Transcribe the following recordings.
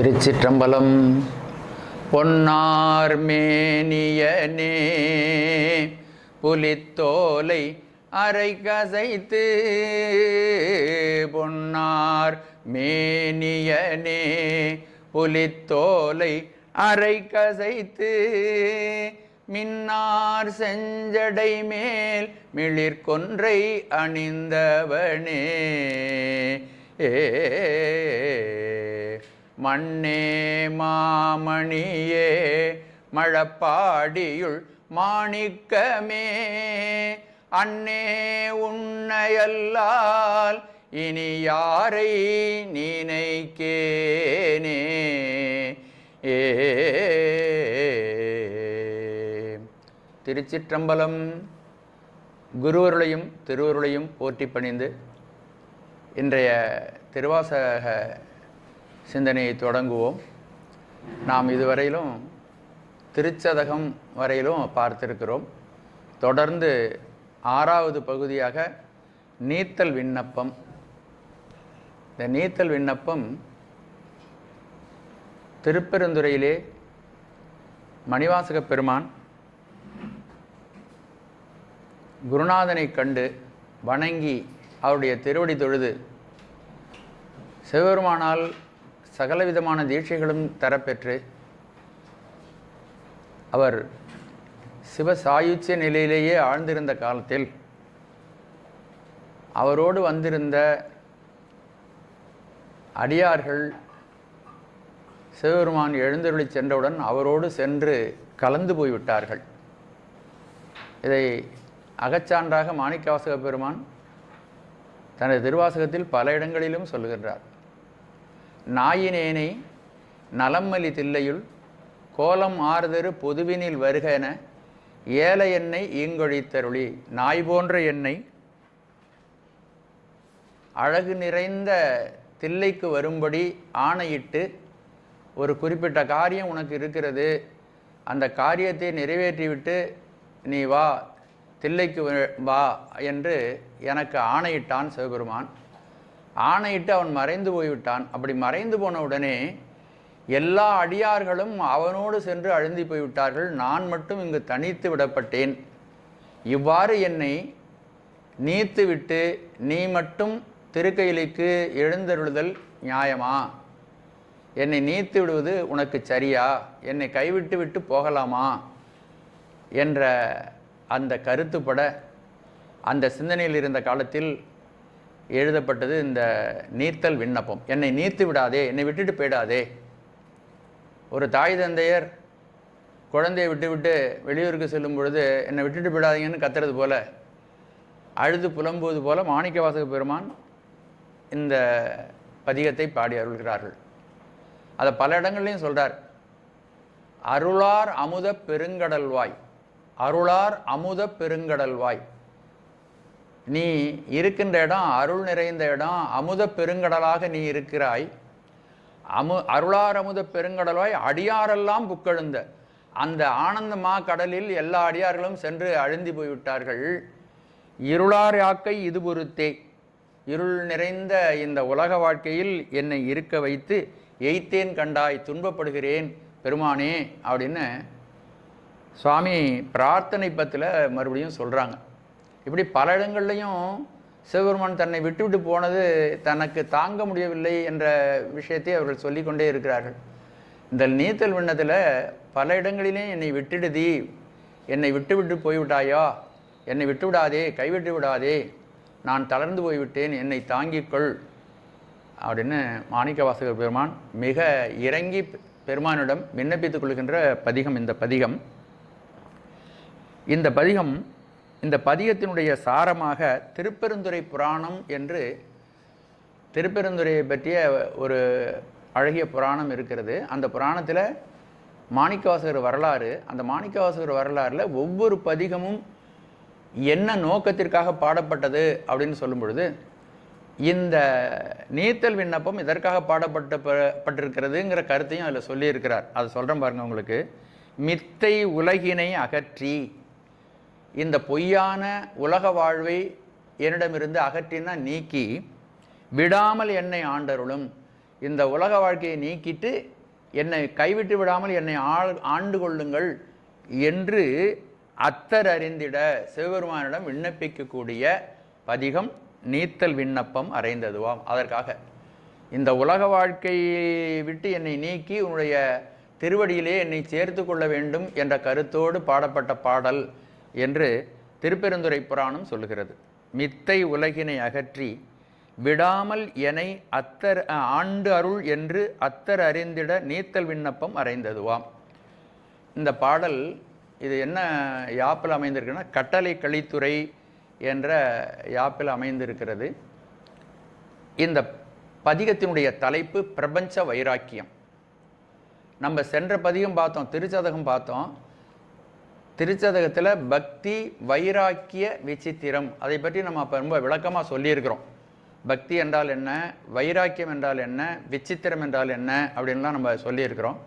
திருச்சிற்றம்பலம். பொன்னார் மேனியனே புலித்தோலை அரை கசைத்து, பொன்னார் மேனியனே புலித்தோலை அரை கசைத்து, மின்னார் செஞ்சடை மேல் மிளிர்கொன்றை அணிந்தவனே, மண்ணே மாமணியே மழப்பாடியுள் மாணிக்கமே, அன்னே உன்னையல்லால் இனி யாரை நினைக்கேனே. திருச்சிற்றம்பலம். குருவருளையும் திருவருளையும் போற்றி பணிந்து இன்றைய திருவாசக சிந்தனையை தொடங்குவோம். நாம் இதுவரையிலும் திருச்சதகம் வரையிலும் பார்த்திருக்கிறோம். தொடர்ந்து 6வது பகுதியாக நீத்தல் விண்ணப்பம். இந்த நீத்தல் விண்ணப்பம் திருப்பெருந்துறையிலே மணிவாசக பெருமான் குருநாதனை கண்டு வணங்கி அவருடைய திருவடி தொழுது சிவபெருமானால் சகலவிதமான தீட்சைகளும் தரப்பெற்று அவர் சிவசாயுச்சிய நிலையிலேயே ஆழ்ந்திருந்த காலத்தில் அவரோடு வந்திருந்த அடியார்கள் சிவபெருமான் எழுந்தருளி சென்றவுடன் அவரோடு சென்று கலந்து போய்விட்டார்கள். இதை அகச்சான்றாக மாணிக்கவாசக பெருமான் தனது திருவாசகத்தில் பல இடங்களிலும் சொல்லுகின்றார். நாயினேனை நலம்மலி தில்லையுள் கோலம் ஆறுதரு பொதுவினில் வருக என ஏல என்னை ஈங்கொழித்தருளி, நாய் போன்ற என்னை அழகு நிறைந்த தில்லைக்கு வரும்படி ஆணையிட்டு, ஒரு குறிப்பிட்ட காரியம் உனக்கு இருக்கிறது, அந்த காரியத்தை நிறைவேற்றிவிட்டு நீ வா, தில்லைக்கு வா என்று எனக்கு ஆணையிட்டான் சிவபெருமான். ஆணையிட்டு அவன் மறைந்து போய்விட்டான். அப்படி மறைந்து போன உடனே எல்லா அடியார்களும் அவனோடு சென்று அழுந்தி போய்விட்டார்கள். நான் மட்டும் இங்கு தனித்து விடப்பட்டேன். இவ்வாறு என்னை நீத்துவிட்டு நீ மட்டும் திருக்கையிலைக்கு எழுந்தருளுதல் நியாயமா? என்னை நீத்து விடுவது உனக்கு சரியா? என்னை கைவிட்டு விட்டு போகலாமா என்ற அந்த கருத்துப்பட அந்த சிந்தனையில் இருந்த காலத்தில் எழுதப்பட்டது இந்த நீத்தல் விண்ணப்பம். என்னை நீத்து விடாதே, என்னை விட்டுட்டு போயிடாதே. ஒரு தாய் தந்தையர் குழந்தையை விட்டு வெளியூருக்கு செல்லும் பொழுது என்னை விட்டுட்டு போயிடாதீங்கன்னு கத்துறது போல, அழுது புலம்புவது போல மாணிக்கவாசக பெருமான் இந்த பதிகத்தை பாடி அருள்கிறார்கள். அதை பல இடங்கள்லையும் சொல்கிறார். அருளார் அமுத பெருங்கடல்வாய், அருளார் அமுத பெருங்கடல்வாய். நீ இருக்கின்ற இடம் அருள் நிறைந்த இடம், அமுத பெருங்கடலாக நீ இருக்கிறாய். அருளார் அமுத பெருங்கடல்வாய் அடியாரெல்லாம் புக்கழுந்த அந்த ஆனந்தமா கடலில் எல்லா அடியார்களும் சென்று அழுந்தி போய்விட்டார்கள். இருளார் யாக்கை இது பொறுத்தே, இருள் நிறைந்த இந்த உலக வாழ்க்கையில் என்னை இருக்க வைத்து எய்த்தேன் கண்டாய், துன்பப்படுகிறேன் பெருமானே அப்படின்னு சுவாமி பிரார்த்தனை பத்தில் மறுபடியும் சொல்கிறாங்க. இப்படி பல இடங்கள்லையும் சிவபெருமான் தன்னை விட்டுவிட்டு போனது தனக்கு தாங்க முடியவில்லை என்ற விஷயத்தை அவர்கள் சொல்லிக்கொண்டே இருக்கிறார்கள். இந்த நீத்தல் விண்ணத்தில் பல இடங்களிலேயும் என்னை விட்டுடுதி, என்னை விட்டு போய்விட்டாயா, என்னை விட்டு விடாதே, கைவிட்டு விடாதே, நான் தளர்ந்து போய்விட்டேன், என்னை தாங்கிக்கொள் அப்படின்னு மாணிக்கவாசகர் பெருமான் மிக இறங்கி பெருமானிடம் விண்ணப்பித்துக் கொள்கின்ற பதிகம் இந்த பதிகம். இந்த பதிகத்தினுடைய சாரமாக திருப்பெருந்துறை புராணம் என்று திருப்பெருந்துறையை பற்றிய ஒரு அழகிய புராணம் இருக்கிறது. அந்த புராணத்தில் மாணிக்கவாசகர் வரலாறு, அந்த மாணிக்கவாசகர் வரலாறில் ஒவ்வொரு பதிகமும் என்ன நோக்கத்திற்காக பாடப்பட்டது அப்படின்னு சொல்லும் பொழுது, இந்த நீத்தல் விண்ணப்பம் இதற்காக பாடப்பட்டிருக்கிறதுங்கிற கருத்தையும் அதில் சொல்லியிருக்கிறார். அதை சொல்கிறேன் பாருங்கள் உங்களுக்கு. மித்தை உலகினை அகற்றி, இந்த பொய்யான உலக வாழ்வை என்னிடமிருந்து அகற்றினா நீக்கி, விடாமல் என்னை ஆண்டருளும், இந்த உலக வாழ்க்கையை நீக்கிட்டு என்னை கைவிட்டு விடாமல் என்னை ஆண்டு கொள்ளுங்கள் என்று அத்தர் அறிந்திட சிவபெருமானிடம் விண்ணப்பிக்கக்கூடிய பதிகம் நீத்தல் விண்ணப்பம் அறைந்ததுவாம். அதற்காக இந்த உலக வாழ்க்கையை விட்டு என்னை நீக்கி உன்னுடைய திருவடியிலே என்னை சேர்த்து கொள்ள வேண்டும் என்ற கருத்தோடு பாடப்பட்ட பாடல் என்று திருப்பெருந்துறை புராணம் சொல்கிறது. மித்தை உலகினை அகற்றி விடாமல் எனை அத்தர் ஆண்டு அருள் என்று அத்தர் அறிந்திட நீத்தல் விண்ணப்பம் அறைந்ததுவாம். இந்த பாடல் இது என்ன யாப்பில் அமைந்திருக்குன்னா கட்டளை கலித்துறை என்ற யாப்பில் அமைந்திருக்கிறது. இந்த பதிகத்தினுடைய தலைப்பு பிரபஞ்ச வைராக்கியம். நம்ம சென்ற பதிகம் பார்த்தோம், திருச்சதகம் பார்த்தோம். திருச்சதகத்தில் பக்தி வைராக்கிய விசித்திரம் அதை பற்றி நம்ம அப்போ ரொம்ப விளக்கமாக சொல்லியிருக்கிறோம். பக்தி என்றால் என்ன, வைராக்கியம் என்றால் என்ன, விசித்திரம் என்றால் என்ன அப்படின்லாம் நம்ம சொல்லியிருக்கிறோம்.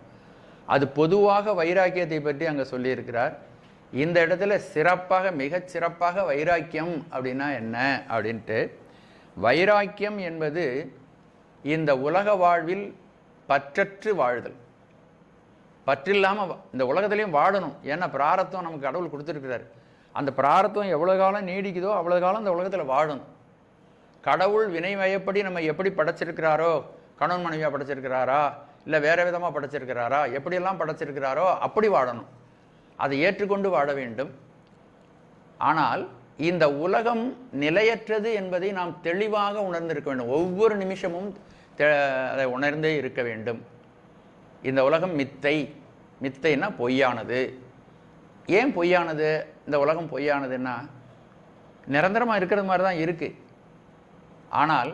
அது பொதுவாக வைராக்கியத்தை பற்றி அங்கே சொல்லியிருக்கிறார். இந்த இடத்துல சிறப்பாக மிகச் சிறப்பாக வைராக்கியம் அப்படின்னா என்ன அப்படின்ட்டு, வைராக்கியம் என்பது இந்த உலக வாழ்வில் பற்றற்று வாழ்தல். பற்றில்லாமல் இந்த உலகத்துலேயும் வாழணும். ஏன்னா பிராரத்தம் நமக்கு கடவுள் கொடுத்துருக்கிறார். அந்த பிராரத்தம் எவ்வளோ காலம் நீடிக்குதோ அவ்வளோ காலம் இந்த உலகத்தில் வாழணும். கடவுள் வினை வயப்படி நம்ம எப்படி படைச்சிருக்கிறாரோ, கணவன் மனைவியாக படைச்சிருக்கிறாரா இல்லை வேறு விதமாக படைச்சிருக்கிறாரா, எப்படியெல்லாம் படைச்சிருக்கிறாரோ அப்படி வாழணும். அதை ஏற்றுக்கொண்டு வாழ வேண்டும். ஆனால் இந்த உலகம் நிலையற்றது என்பதை நாம் தெளிவாக உணர்ந்திருக்க வேண்டும். ஒவ்வொரு நிமிஷமும் அதை உணர்ந்தே இருக்க வேண்டும். இந்த உலகம் மித்தை, மித்தைன்னா பொய்யானது. ஏன் பொய்யானது? இந்த உலகம் பொய்யானதுன்னா நிரந்தரமாக இருக்கிறது மாதிரி தான் இருக்குது. ஆனால்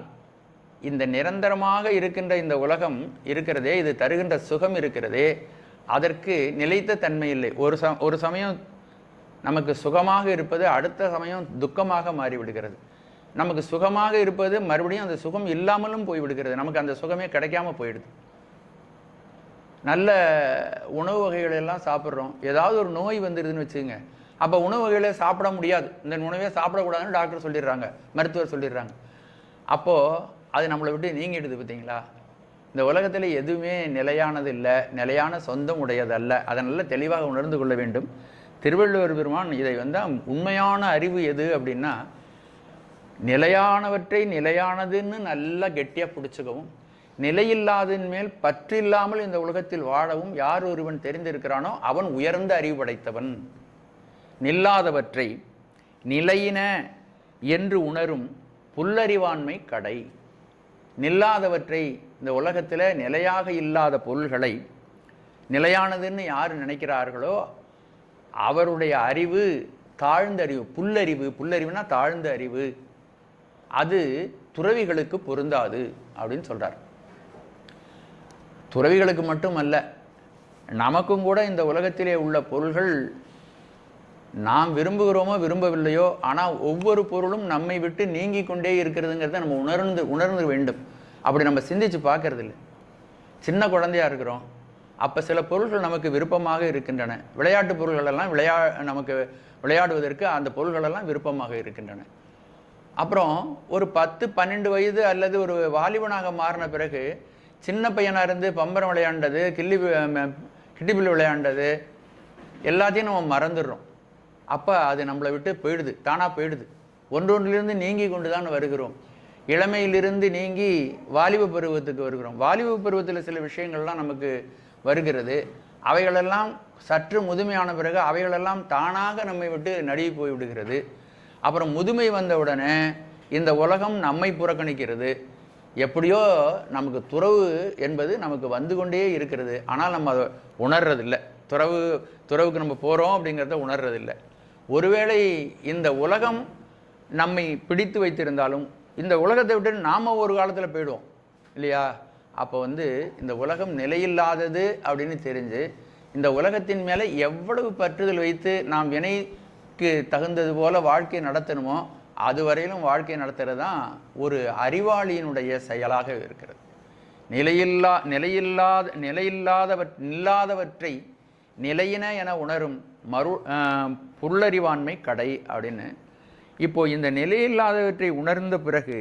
இந்த நிரந்தரமாக இருக்கின்ற இந்த உலகம் இருக்கிறதே, இது தருகின்ற சுகம் இருக்கிறதே, அதற்கு நிலைத்த தன்மை இல்லை. ஒரு சமயம் நமக்கு சுகமாக இருப்பது அடுத்த சமயம் துக்கமாக மாறிவிடுகிறது. நமக்கு சுகமாக இருப்பது மறுபடியும் அந்த சுகம் இல்லாமலும் போய்விடுகிறது. நமக்கு அந்த சுகமே கிடைக்காம போயிடுது. நல்ல உணவு வகைகளெல்லாம் சாப்பிட்றோம், ஏதாவது ஒரு நோய் வந்துடுதுன்னு வச்சுக்கோங்க, அப்போ உணவு வகைகளை சாப்பிட முடியாது, இந்த உணவே சாப்பிடக்கூடாதுன்னு டாக்டர் சொல்லிடுறாங்க, மருத்துவர் சொல்லிடுறாங்க. அப்போது அது நம்மளை விட்டு நீங்கிடுது. பார்த்தீங்களா? இந்த உலகத்தில் எதுவுமே நிலையானது இல்லை, நிலையான சொந்தம் உடையதல்ல. அதை நல்ல தெளிவாக உணர்ந்து கொள்ள வேண்டும். திருவள்ளுவர் பெருமான் இதை உண்மையான அறிவு எது அப்படின்னா, நிலையானவற்றை நிலையானதுன்னு நல்லா கெட்டியாக பிடிச்சிக்கவும், நிலையில்லாதன் மேல் பற்றில்லாமல் இந்த உலகத்தில் வாழவும் யார் ஒருவன் தெரிந்திருக்கிறானோ அவன் உயர்ந்த அறிவு படைத்தவன். நில்லாதவற்றை நிலையின என்று உணரும் புல்லறிவாண்மை கடை. நில்லாதவற்றை, இந்த உலகத்தில் நிலையாக இல்லாத பொருள்களை நிலையானதுன்னு யார் நினைக்கிறார்களோ அவருடைய அறிவு தாழ்ந்த அறிவு, புல்லறிவு. புல்லறிவுனா தாழ்ந்த அறிவு. அது துறவிகளுக்கு பொருந்தாது அப்படின்னு சொல்கிறார். துறவிகளுக்கு மட்டுமல்ல, நமக்கும் கூட இந்த உலகத்திலே உள்ள பொருள்கள் நாம் விரும்புகிறோமோ விரும்பவில்லையோ, ஆனால் ஒவ்வொரு பொருளும் நம்மை விட்டு நீங்கி கொண்டே இருக்கிறதுங்கிறத நம்ம உணர்ந்து வேண்டும். அப்படி நம்ம சிந்திச்சு பார்க்கறது இல்லை. சின்ன குழந்தையாக இருக்கிறோம், அப்போ சில பொருள்கள் நமக்கு விருப்பமாக இருக்கின்றன. விளையாட்டு பொருள்களெல்லாம் நமக்கு விளையாடுவதற்கு அந்த பொருள்களெல்லாம் விருப்பமாக இருக்கின்றன. அப்புறம் ஒரு 10-12 வயது அல்லது ஒரு வாலிபனாக மாறின பிறகு சின்ன பையனாக இருந்து பம்பரம் விளையாண்டது, கிட்டிபில் விளையாண்டது எல்லாத்தையும் நம்ம மறந்துடுறோம். அப்போ அது நம்மளை விட்டு போயிடுது, தானாக போயிடுது. ஒன்றொன்றிலிருந்து நீங்கி கொண்டு தான் வருகிறோம். இளமையிலிருந்து நீங்கி வாலிப பருவத்துக்கு வருகிறோம். வாலிப பருவத்தில் சில விஷயங்கள்லாம் நமக்கு வருகிறது. அவைகளெல்லாம் சற்று முதுமையான பிறகு அவைகளெல்லாம் தானாக நம்மை விட்டு நழுவி போய்விடுகிறது. அப்புறம் முதுமை வந்தவுடனே இந்த உலகம் நம்மை புறக்கணிக்கிறது. எப்படியோ நமக்கு துறவு என்பது நமக்கு வந்து கொண்டே இருக்கிறது. ஆனால் நம்ம அதை உணர்றதில்லை. துறவுக்கு நம்ம போகிறோம் அப்படிங்கிறத உணர்றதில்லை. ஒருவேளை இந்த உலகம் நம்மை பிடித்து வைத்திருந்தாலும் இந்த உலகத்தை விட்டு நாம் ஒரு காலத்தில் போயிடுவோம் இல்லையா? அப்போ இந்த உலகம் நிலையில்லாதது அப்படின்னு தெரிஞ்சு இந்த உலகத்தின் மேலே எவ்வளவு பற்றுதல் வைத்து நாம் வினைக்கு தகுந்தது போல வாழ்க்கை நடத்தணுமோ அதுவரையிலும் வாழ்க்கை நடத்துகிறது தான் ஒரு அறிவாளியினுடைய செயலாக இருக்கிறது. நில்லாதவற்றை நிலையின என உணரும் புல்லறிவாண்மை கடை அப்படின்னு. இப்போது இந்த நிலையில்லாதவற்றை உணர்ந்த பிறகு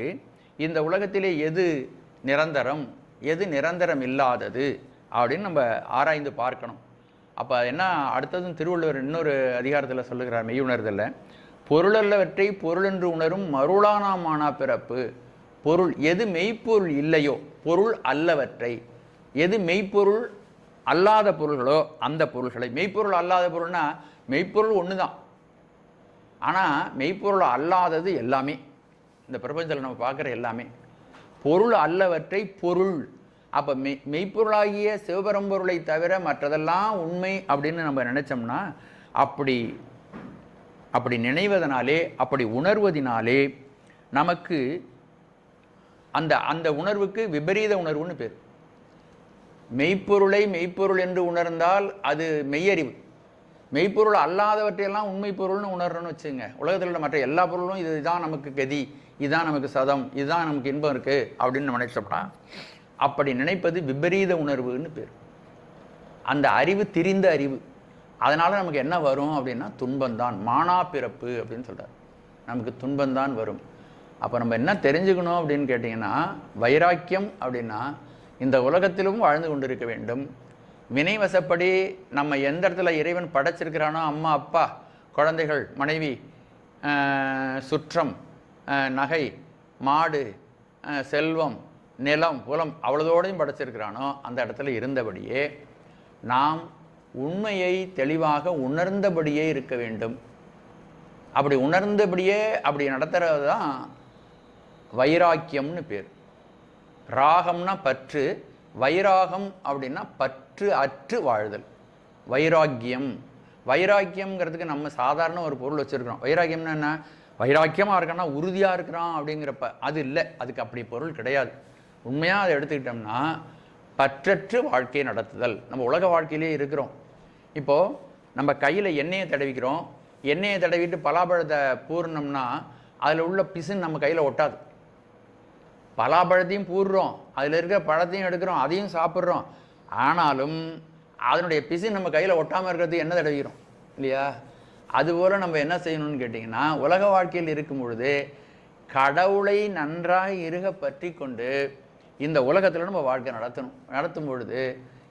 இந்த உலகத்திலே எது நிரந்தரம் எது நிரந்தரம் இல்லாதது அப்படின்னு நம்ம ஆராய்ந்து பார்க்கணும். அப்போ என்ன அடுத்ததும் திருவள்ளுவர் இன்னொரு அதிகாரத்தில் சொல்லுகிறார், மெய்யுணர்தல்ல, பொருளல்லவற்றை பொருளென்று உணரும் மருளானாமானா பிறப்பு. பொருள் எது மெய்ப்பொருள் இல்லையோ, பொருள் அல்லவற்றை, எது மெய்ப்பொருள் அல்லாத பொருள்களோ அந்த பொருள்களை, மெய்ப்பொருள் அல்லாத பொருள்னா மெய்ப்பொருள் ஒன்று தான், ஆனால் மெய்ப்பொருள் அல்லாதது எல்லாமே, இந்த பிரபஞ்சத்தில் நம்ம பார்க்குற எல்லாமே பொருள் அல்லவற்றை பொருள். அப்போ மெய்ப்பொருளாகிய சிவபரம்பொருளை தவிர மற்றதெல்லாம் உண்மை அப்படின்னு நம்ம நினச்சோம்னா, அப்படி நினைவதனாலே, அப்படி உணர்வதினாலே நமக்கு அந்த உணர்வுக்கு விபரீத உணர்வுன்னு பேர். மெய்ப்பொருளை மெய்ப்பொருள் என்று உணர்ந்தால் அது மெய்யறிவு. மெய்ப்பொருள் அல்லாதவற்றையெல்லாம் உண்மை பொருள்னு உணர்றோன்னு வச்சுங்க, உலகத்தில் உள்ள மற்ற எல்லா பொருளும் இதுதான் நமக்கு கதி, இதுதான் நமக்கு சதம், இதுதான் நமக்கு இன்பம் இருக்குது அப்படின்னு நினைச்சோம்னா, அப்படி நினைப்பது விபரீத உணர்வுன்னு பேர். அந்த அறிவு திரிந்த அறிவு. அதனால் நமக்கு என்ன வரும் அப்படின்னா துன்பந்தான், மானா பிறப்பு அப்படின்னு சொல்கிறார். நமக்கு துன்பந்தான் வரும். அப்போ நம்ம என்ன தெரிஞ்சுக்கணும் அப்படின்னு கேட்டிங்கன்னா, வைராக்கியம் அப்படின்னா இந்த உலகத்திலும் வாழ்ந்து கொண்டிருக்க வேண்டும். வினைவசப்படி நம்ம எந்த இடத்துல இறைவன் படைச்சிருக்கிறானோ, அம்மா அப்பா குழந்தைகள் மனைவி சுற்றம் நகை மாடு செல்வம் நிலம் புலம் அவ்வளோதோடையும் படைச்சிருக்கிறானோ அந்த இடத்துல இருந்தபடியே நாம் உண்மையை தெளிவாக உணர்ந்தபடியே இருக்க வேண்டும். அப்படி உணர்ந்தபடியே அப்படி நடத்துறது தான் வைராக்கியம்னு பேர். ராகம்னா பற்று, வைராகம் அப்படின்னா பற்று அற்று வாழ்தல். வைராக்கியம், வைராக்கியம்ங்கிறதுக்கு நம்ம சாதாரண ஒரு பொருள் வச்சுருக்கிறோம். வைராக்கியம்னா என்ன? வைராக்கியமாக இருக்கான்னா உறுதியாக இருக்கிறான் அப்படிங்கிறப்ப அது இல்லை, அதுக்கு அப்படி பொருள் கிடையாது. உண்மையாக அதை எடுத்துக்கிட்டோம்னா பற்றற்று வாழ்க்கையை நடத்துதல். நம்ம உலக வாழ்க்கையிலே இருக்கிறோம். இப்போது நம்ம கையில் எண்ணெயை தடவிக்கிறோம், எண்ணெயை தடவிட்டு பலாப்பழத்தை பூர்ணம்னா அதில் உள்ள பிசுன்னு நம்ம கையில் ஒட்டாது. பலாப்பழத்தையும் பூர்றோம், அதில் இருக்கிற பழத்தையும் எடுக்கிறோம், அதையும் சாப்பிட்றோம், ஆனாலும் அதனுடைய பிசின் நம்ம கையில் ஒட்டாமல் இருக்கிறது என்ன தடவிக்கிறோம் இல்லையா? அதுபோல் நம்ம என்ன செய்யணும்னு கேட்டிங்கன்னா, உலக வாழ்க்கையில் இருக்கும் பொழுது கடவுளை நன்றாக இருக பற்றி கொண்டு இந்த உலகத்தில் நம்ம வாழ்க்கை நடத்தும் பொழுது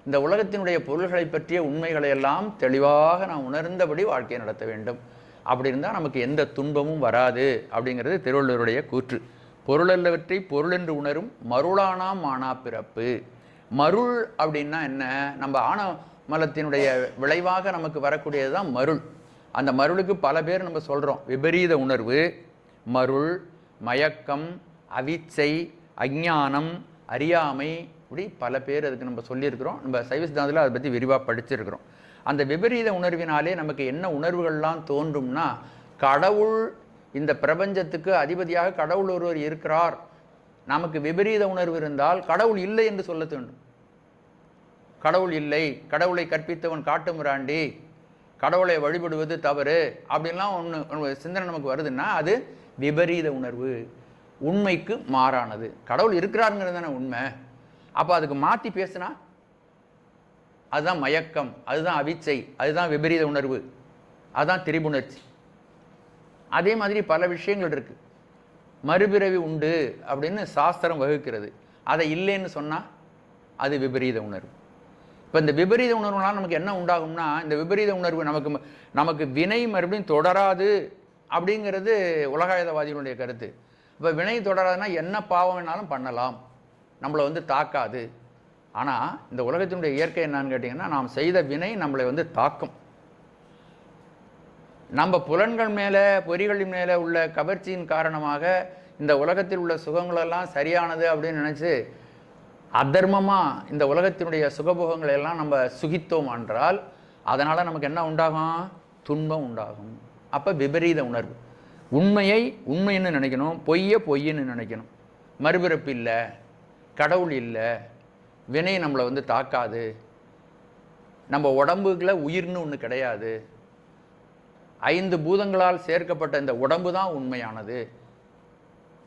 இந்த உலகத்தினுடைய பொருள்களை பற்றிய உண்மைகளை எல்லாம் தெளிவாக நாம் உணர்ந்தபடி வாழ்க்கையை நடத்த வேண்டும். அப்படி இருந்தால் நமக்கு எந்த துன்பமும் வராது அப்படிங்கிறது திருவள்ளுவருடைய கூற்று. பொருளல்லவற்றை பொருளென்று உணரும் மருளானாம் மானா பிறப்பு. மருள் அப்படின்னா என்ன? நம்ம ஆணவமலத்தினுடைய விளைவாக நமக்கு வரக்கூடியது தான் மருள். அந்த மருளுக்கு பல பேர் நம்ம சொல்கிறோம். விபரீத உணர்வு, மருள், மயக்கம், அவிச்சை, அஞ்ஞானம், அறியாமை, இப்படி பல பேர் அதுக்கு நம்ம சொல்லியிருக்கிறோம். நம்ம சைவ சித்தாந்தத்தில் அதை பற்றி விரிவாக படிச்சிருக்கிறோம். அந்த விபரீத உணர்வினாலே நமக்கு என்ன உணர்வுகள்லாம் தோன்றும்னா, கடவுள் இந்த பிரபஞ்சத்துக்கு அதிபதியாக கடவுள் ஒருவர் இருக்கிறார். நமக்கு விபரீத உணர்வு இருந்தால் கடவுள் இல்லை என்று சொல்ல வேண்டும். கடவுள் இல்லை, கடவுளை கற்பித்தவன் காட்டுமிராண்டி, கடவுளை வழிபடுவது தவறு அப்படின்லாம் ஒன்று சிந்தனை நமக்கு வருதுன்னா அது விபரீத உணர்வு, உண்மைக்கு மாறானது. கடவுள் இருக்கிறாருங்கிறது தானே உண்மை. அப்போ அதுக்கு மாற்றி பேசுனா அதுதான் மயக்கம், அதுதான் அவிச்சை, அதுதான் விபரீத உணர்வு, அதுதான் திரிபுணர்ச்சி. அதே மாதிரி பல விஷயங்கள் இருக்குது. மறுபிறவி உண்டு அப்படின்னு சாஸ்திரம் வகுக்கிறது, அதை இல்லைன்னு சொன்னால் அது விபரீத உணர்வு. இப்போ இந்த விபரீத உணர்வுனால நமக்கு என்ன உண்டாகும்னா, இந்த விபரீத உணர்வு நமக்கு வினை மறுபடியும் தொடராது அப்படிங்கிறது உலகாயதவாதிகளுடைய கருத்து. இப்போ வினை தொடராதுன்னா என்ன பாவம் வேணாலும் பண்ணலாம், நம்மளை தாக்காது. ஆனால் இந்த உலகத்தினுடைய இயற்கை என்னான்னு கேட்டிங்கன்னா, நாம் செய்த வினை நம்மளை தாக்கும். நம்ம புலன்கள் மேலே பொறிகளின் மேலே உள்ள கவர்ச்சியின் காரணமாக இந்த உலகத்தில் உள்ள சுகங்களெல்லாம் சரியானது அப்படின்னு நினச்சி அதர்மமாக இந்த உலகத்தினுடைய சுகபோகங்களை எல்லாம் நம்ம சுகித்தோம் என்றால் அதனால் நமக்கு என்ன உண்டாகும்? துன்பம் உண்டாகும். அப்போ விபரீத உணர்வு. உண்மையை உண்மைன்னு நினைக்கணும், பொய்யை பொய்ன்னு நினைக்கணும். மறுபிறப்பு இல்லை, கடவுள் இல்லை, வினை நம்மளை தாக்காது, நம்ம உடம்புக்குள்ள உயிர்னு ஒன்று கிடையாது, 5 பூதங்களால் சேர்க்கப்பட்ட இந்த உடம்பு தான் உண்மையானது.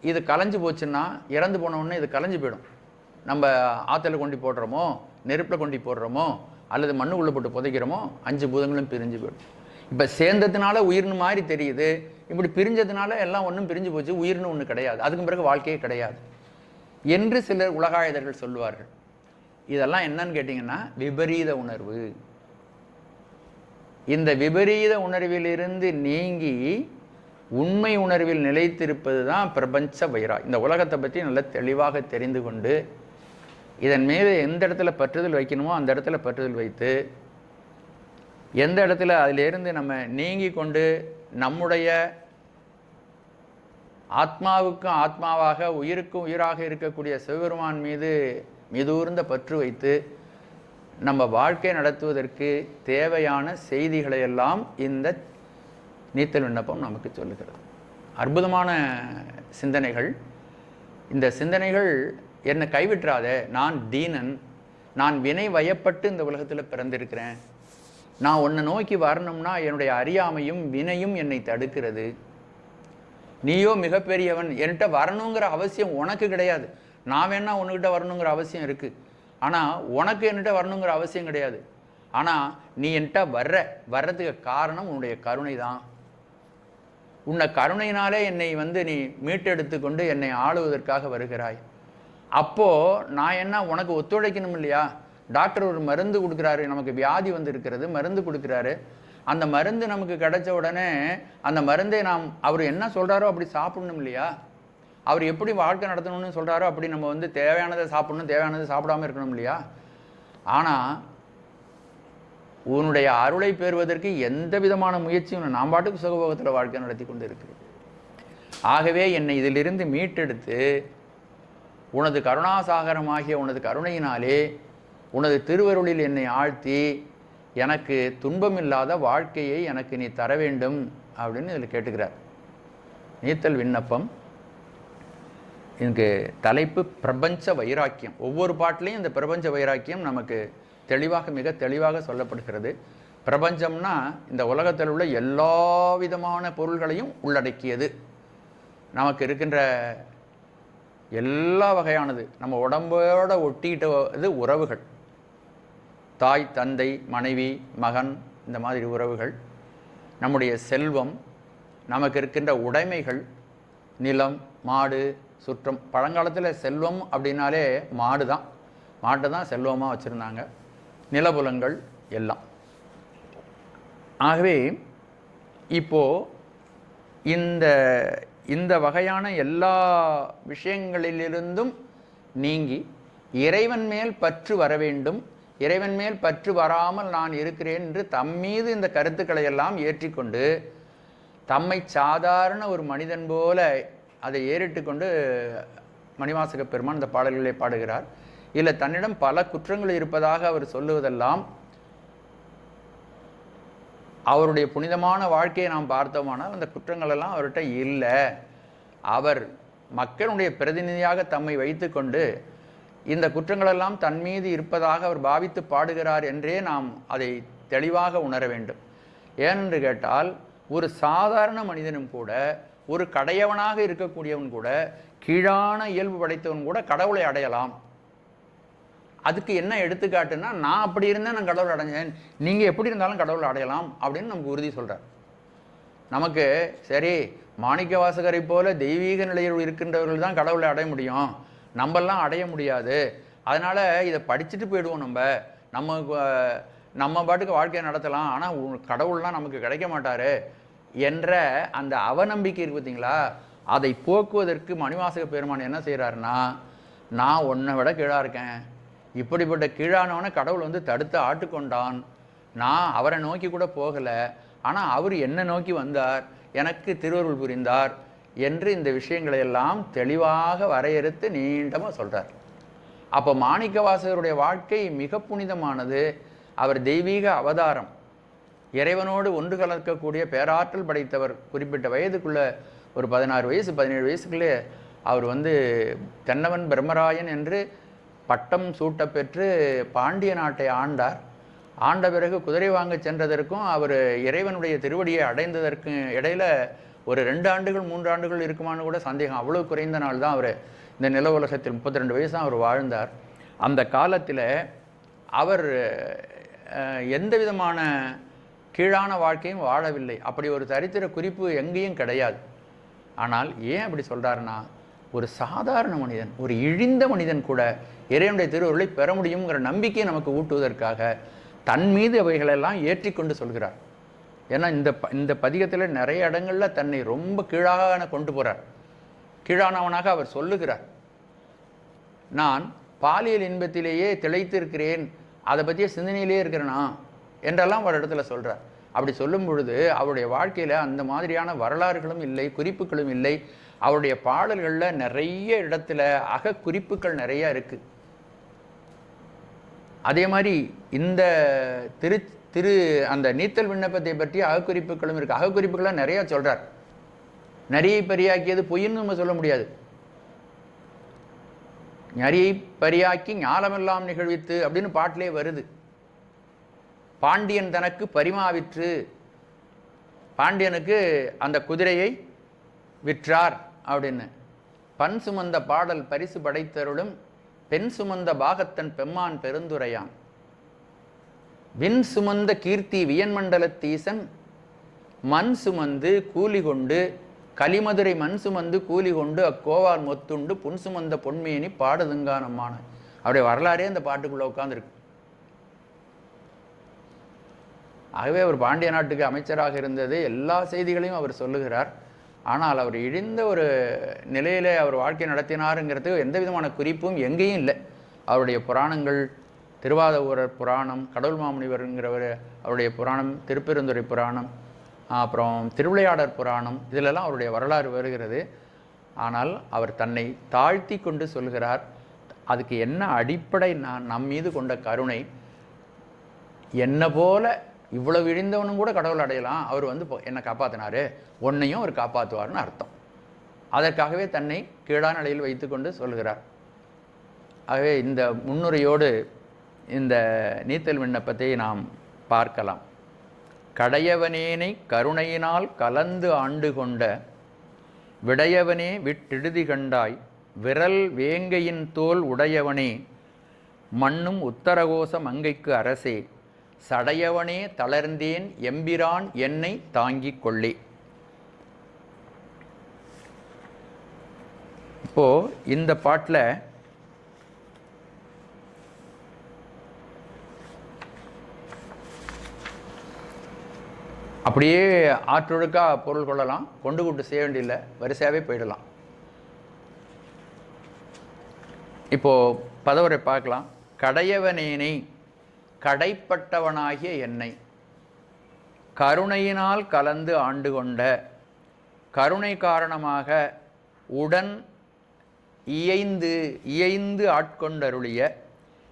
இது கலைஞ்சு போச்சுன்னா, இறந்து போனவுடனே இது கலைஞ்சு போயிடும். நம்ம ஆற்றுல கொண்டு போடுறோமோ, நெருப்பில் கொண்டு போடுறோமோ, அல்லது மண்ணுக்குள்ளே போட்டு புதைக்கிறோமோ, 5 பூதங்களும் பிரிஞ்சு போயிடும். இப்போ சேர்ந்ததுனால உயிர்னு மாதிரி தெரியுது, இப்படி பிரிஞ்சதுனால எல்லாம் ஒன்றும் பிரிஞ்சு போச்சு, உயிர்னு ஒன்று கிடையாது, அதுக்கு பிறகு வாழ்க்கையே கிடையாது என்று சிலர் உலகாயுதர்கள் சொல்லுவார்கள். இதெல்லாம் என்னன்னு கேட்டிங்கன்னா விபரீத உணர்வு. இந்த விபரீத உணர்விலிருந்து நீங்கி உண்மை உணர்வில் நிலைத்திருப்பது தான் பிரபஞ்ச வைராக்கியம். இந்த உலகத்தை பற்றி நல்ல தெளிவாக தெரிந்து கொண்டு இதன் மீது எந்த இடத்துல பற்றுதல் வைக்கணுமோ அந்த இடத்துல பற்றுதல் வைத்து, எந்த இடத்துல அதிலிருந்து நம்ம நீங்கி கொண்டு நம்முடைய ஆத்மாவுக்கும் ஆத்மாவாக உயிருக்கும் உயிராக இருக்கக்கூடிய சிவபெருமான் மீது மிதூர்ந்த பற்று வைத்து நம்ம வாழ்க்கை நடத்துவதற்கு தேவையான செய்திகளை எல்லாம் இந்த நீத்தல் விண்ணப்பம் நமக்கு சொல்லுகிறது. அற்புதமான சிந்தனைகள். இந்த சிந்தனைகள் என்னை கைவிட்டுறாத, நான் தீனன், நான் வினை வயப்பட்டு இந்த உலகத்தில் பிறந்திருக்கிறேன், நான் உன்னை நோக்கி வரணும்னா என்னுடைய அறியாமையும் வினையும் என்னை தடுக்கிறது, நீயோ மிகப்பெரியவன், என்கிட்ட வரணுங்கிற அவசியம் உனக்கு கிடையாது, நான் வேணா உன்கிட்ட வரணுங்கிற அவசியம் இருக்குது, ஆனால் உனக்கு என்கிட்ட வரணுங்கிற அவசியம் கிடையாது, ஆனால் நீ என்கிட்ட வர்றதுக்கு காரணம் உன்னுடைய கருணை தான், உன்னை கருணையினாலே என்னை நீ மீட்டெடுத்து கொண்டு என்னை ஆளுவதற்காக வருகிறாய், அப்போது நான் என்ன உனக்கு ஒத்துழைக்கணும் இல்லையா? டாக்டர் ஒரு மருந்து கொடுக்குறாரு, நமக்கு வியாதி இருக்கிறது, மருந்து கொடுக்குறாரு, அந்த மருந்து நமக்கு கிடைச்ச உடனே அந்த மருந்தை அவர் என்ன சொல்கிறாரோ அப்படி சாப்பிடணும் இல்லையா? அவர் எப்படி வாழ்க்கை நடத்தணும்னு சொல்கிறாரோ அப்படி நம்ம தேவையானதை சாப்பிடணும், தேவையானதை சாப்பிடாமல் இருக்கணும் இல்லையா? ஆனால் உன்னுடைய அருளை பெறுவதற்கு எந்த விதமான முயற்சியும் நான் பாட்டுக்கு சுகபோகத்தில் வாழ்க்கை நடத்தி கொண்டு இருக்கிறேன். ஆகவே என்னை இதிலிருந்து மீட்டெடுத்து உனது கருணாசாகரமாகிய உனது கருணையினாலே உனது திருவருளில் என்னை ஆழ்த்தி எனக்கு துன்பமில்லாத வாழ்க்கையை எனக்கு நீ தர வேண்டும் அப்படின்னு இதில் கேட்டுக்கிறார். நீத்தல் விண்ணப்பம். எனக்கு தலைப்பு பிரபஞ்ச வைராக்கியம். ஒவ்வொரு பாட்டிலையும் இந்த பிரபஞ்ச வைராக்கியம் நமக்கு தெளிவாக, மிக தெளிவாக சொல்லப்படுகிறது. பிரபஞ்சம்னா இந்த உலகத்தில் உள்ள எல்லா விதமான பொருள்களையும் உள்ளடக்கியது, நமக்கு இருக்கின்ற எல்லா வகையானது, நம்ம உடம்போட ஒட்டிக்கிட்டது உறவுகள், தாய் தந்தை மனைவி மகன், இந்த மாதிரி உறவுகள், நம்முடைய செல்வம், நமக்கு இருக்கின்ற உடைமைகள், நிலம் மாடு சுற்றம். பழங்காலத்தில் செல்வம் அப்படின்னாலே மாடு தான், மாட்டை தான் செல்வமாக வச்சுருந்தாங்க, நிலபுலங்கள் எல்லாம். ஆகவே இப்போது இந்த வகையான எல்லா விஷயங்களிலிருந்தும் நீங்கி இறைவன் மேல் பற்று வர வேண்டும், இறைவன் மேல் பற்று வராமல் நான் இருக்கிறேன் என்று தம்மீது இந்த கருத்துக்களை எல்லாம் ஏற்றிக்கொண்டு தம்மை சாதாரண ஒரு மனிதன் போல அதை ஏறிட்டு கொண்டு மணிவாசக பெருமான் இந்த பாடல்களை பாடுகிறார். இல்லை, தன்னிடம் பல குற்றங்கள் இருப்பதாக அவர் சொல்லுவதெல்லாம் அவருடைய புனிதமான வாழ்க்கையை நாம் பார்த்தோமானால் அந்த குற்றங்கள் எல்லாம் அவர்கிட்ட இல்லை. அவர் மக்களுடைய பிரதிநிதியாக தம்மை வைத்து கொண்டு இந்த குற்றங்களெல்லாம் தன் மீது இருப்பதாக அவர் பாவித்து பாடுகிறார் என்றே நாம் அதை தெளிவாக உணர வேண்டும். ஏனென்று கேட்டால் ஒரு சாதாரண மனிதனும் கூட, ஒரு கடையவனாக இருக்கக்கூடியவன் கூட, கீழான இயல்பு படைத்தவன் கூட கடவுளை அடையலாம். அதுக்கு என்ன எடுத்துக்காட்டுன்னா, நான் அப்படி இருந்தேன், நான் கடவுளை அடைஞ்சேன், நீங்கள் எப்படி இருந்தாலும் கடவுளை அடையலாம் அப்படின்னு நமக்கு உறுதி சொல்கிறார். நமக்கு சரி, மாணிக்க வாசகரை போல தெய்வீக நிலையில் இருக்கின்றவர்கள் தான் கடவுளை அடைய முடியும், நம்மெல்லாம் அடைய முடியாது, அதனால் இதை படிச்சுட்டு போயிடுவோம், நம்ம பாட்டுக்கு வாழ்க்கையை நடத்தலாம், ஆனால் கடவுள்லாம் நமக்கு கிடைக்க மாட்டார் என்ற அந்த அவநம்பிக்கை இருக்கு பார்த்தீங்களா? அதை போக்குவதற்கு மணிவாசக பெருமான் என்ன செய்கிறாருன்னா, நான் உன்னை விட கீழாக இருக்கேன், இப்படிப்பட்ட கீழானவனை கடவுள் தடுத்து ஆட்டுக்கொண்டான், நான் அவரை நோக்கி கூட போகலை, ஆனால் அவர் என்னை நோக்கி வந்தார், எனக்கு திருவருள் புரிந்தார் என்று இந்த விஷயங்களை எல்லாம் தெளிவாக வரையறுத்து நீண்டமாக சொல்கிறார். அப்போ மாணிக்க வாசகருடைய வாழ்க்கை மிக புனிதமானது. அவர் தெய்வீக அவதாரம், இறைவனோடு ஒன்று கலக்கக்கூடிய பேராற்றல் படைத்தவர். குறிப்பிட்ட வயதுக்குள்ள ஒரு 16 வயசு 17 வயசுக்குள்ளே அவர் தென்னவன் பிரம்மராயன் என்று பட்டம் சூட்ட பெற்று பாண்டிய நாட்டை ஆண்டார். ஆண்ட பிறகு குதிரை வாங்க சென்றதற்கும் அவர் இறைவனுடைய திருவடியை அடைந்ததற்கு இடையில ஒரு 2 ஆண்டுகள் 3 ஆண்டுகள் இருக்குமான்னு கூட சந்தேகம். அவ்வளோ குறைந்த நாள் தான் அவர் இந்த நில உலகத்தில் 32 வயசு தான் அவர் வாழ்ந்தார். அந்த காலத்தில் அவர் எந்த விதமான கீழான வாழ்க்கையும் வாழவில்லை. அப்படி ஒரு சரித்திர குறிப்பு எங்கேயும் கிடையாது. ஆனால் ஏன் அப்படி சொல்கிறாருன்னா, ஒரு சாதாரண மனிதன், ஒரு இழிந்த மனிதன் கூட இறைவனுடைய திருவருளை பெற முடியுங்கிற நம்பிக்கையை நமக்கு ஊட்டுவதற்காக தன் மீது அவைகளெல்லாம் ஏற்றிக்கொண்டு சொல்கிறார். ஏன்னா இந்த பதிகத்தில் நிறைய இடங்களில் தன்னை ரொம்ப கீழான கொண்டு போகிறார். கீழானவனாக அவர் சொல்லுகிறார். நான் பாலியல் இன்பத்திலேயே திளைத்திருக்கிறேன், அதை பற்றிய சிந்தனையிலே இருக்கிறேனா என்றெல்லாம் ஒரு இடத்துல சொல்கிறார். அப்படி சொல்லும் பொழுது அவருடைய வாழ்க்கையில் அந்த மாதிரியான வரலாறுகளும் இல்லை, குறிப்புகளும் இல்லை. அவருடைய பாடல்களில் நிறைய இடத்துல அகக்குறிப்புகள் நிறைய இருக்குது. அதே மாதிரி இந்த அந்த நீத்தல் விண்ணப்பத்தை பற்றி அகக்குறிப்புகளும் இருக்குது. அகக்குறிப்புகள்லாம் நிறையா சொல்கிறார். நரியை பரியாக்கியது பொய்ன்னு நம்ம சொல்ல முடியாது. நரியை பரியாக்கி ஞாலமெல்லாம் நிகழ்வித்து அப்படின்னு பாட்டிலே வருது. பாண்டியன் தனக்கு பரிமாவிற்று, பாண்டியனுக்கு அந்த குதிரையை விற்றார் அப்படின்னு. பண் சுமந்த பாடல் பரிசு படைத்தருளும் பெண் சுமந்த பாகத்தன் பெம்மான் பெருந்துரையான். விண் சுமந்த கீர்த்தி வியன்மண்டலத்தீசன் மண் சுமந்து கூலி கொண்டு, கலிமதுரை மண் சுமந்து கூலி கொண்டு அக்கோவார் மொத்துண்டு புன் சுமந்த பொன்மேனி பாடுதுங்கானம்மான. அவருடைய வரலாறே அந்த பாட்டுக்குள்ளே உட்காந்துருக்கு. ஆகவே அவர் பாண்டிய நாட்டுக்கு அமைச்சராக இருந்தது எல்லா செய்திகளையும் அவர் சொல்லுகிறார். ஆனால் அவர் இழிந்த ஒரு நிலையிலே அவர் வாழ்க்கை நடத்தினாருங்கிறதுக்கு எந்த விதமான குறிப்பும் எங்கேயும் இல்லை. அவருடைய புராணங்கள், திருவாதவூரர் புராணம், கடவுள் மாமுனிவருங்கிறவர் அவருடைய புராணம், திருப்பெருந்துறை புராணம், அப்புறம் திருவிளையாடற் புராணம், இதிலெல்லாம் அவருடைய வரலாறு வருகிறது. ஆனால் அவர் தன்னை தாழ்த்தி கொண்டு சொல்கிறார். அதுக்கு என்ன அடிப்படை? நம் மீது கொண்ட கருணை. என்ன போல இவ்வளவு இழிந்தவனும் கூட கடவுள் அடையலாம், அவர் என்னை காப்பாற்றினாரு, உன்னையும் அவர் காப்பாற்றுவார்னு அர்த்தம். அதற்காகவே தன்னை கீழான நிலையில் வைத்து கொண்டு சொல்கிறார். ஆகவே இந்த முன்னுரையோடு இந்த நீத்தல் விண்ணப்பத்தை நாம் பார்க்கலாம். கடையவனேனை கருணையினால் கலந்து ஆண்டு கொண்ட விடையவனே விட்டெழுதி கண்டாய், விரல் வேங்கையின் தோல் உடையவனே மண்ணும் உத்தரகோச மங்கைக்கு அரசே, சடையவனே தளர்ந்தேன் எம்பிரான் என்னை தாங்கிக் கொள்ளே. இப்போ இந்த பாட்டில் அப்படியே ஆற்றொழுக்கா பொருள் கொள்ளலாம், கொண்டு கொண்டு செய்ய வேண்டியில்லை, வரிசையாகவே போயிடலாம். இப்போ பதவரை பார்க்கலாம். கடையவனேனை, கடைப்பட்டவனாகிய என்னை, கருணையினால் கலந்து ஆண்டு கொண்ட, கருணை காரணமாக உடன் இயைந்து ஆட்கொண்டருளிய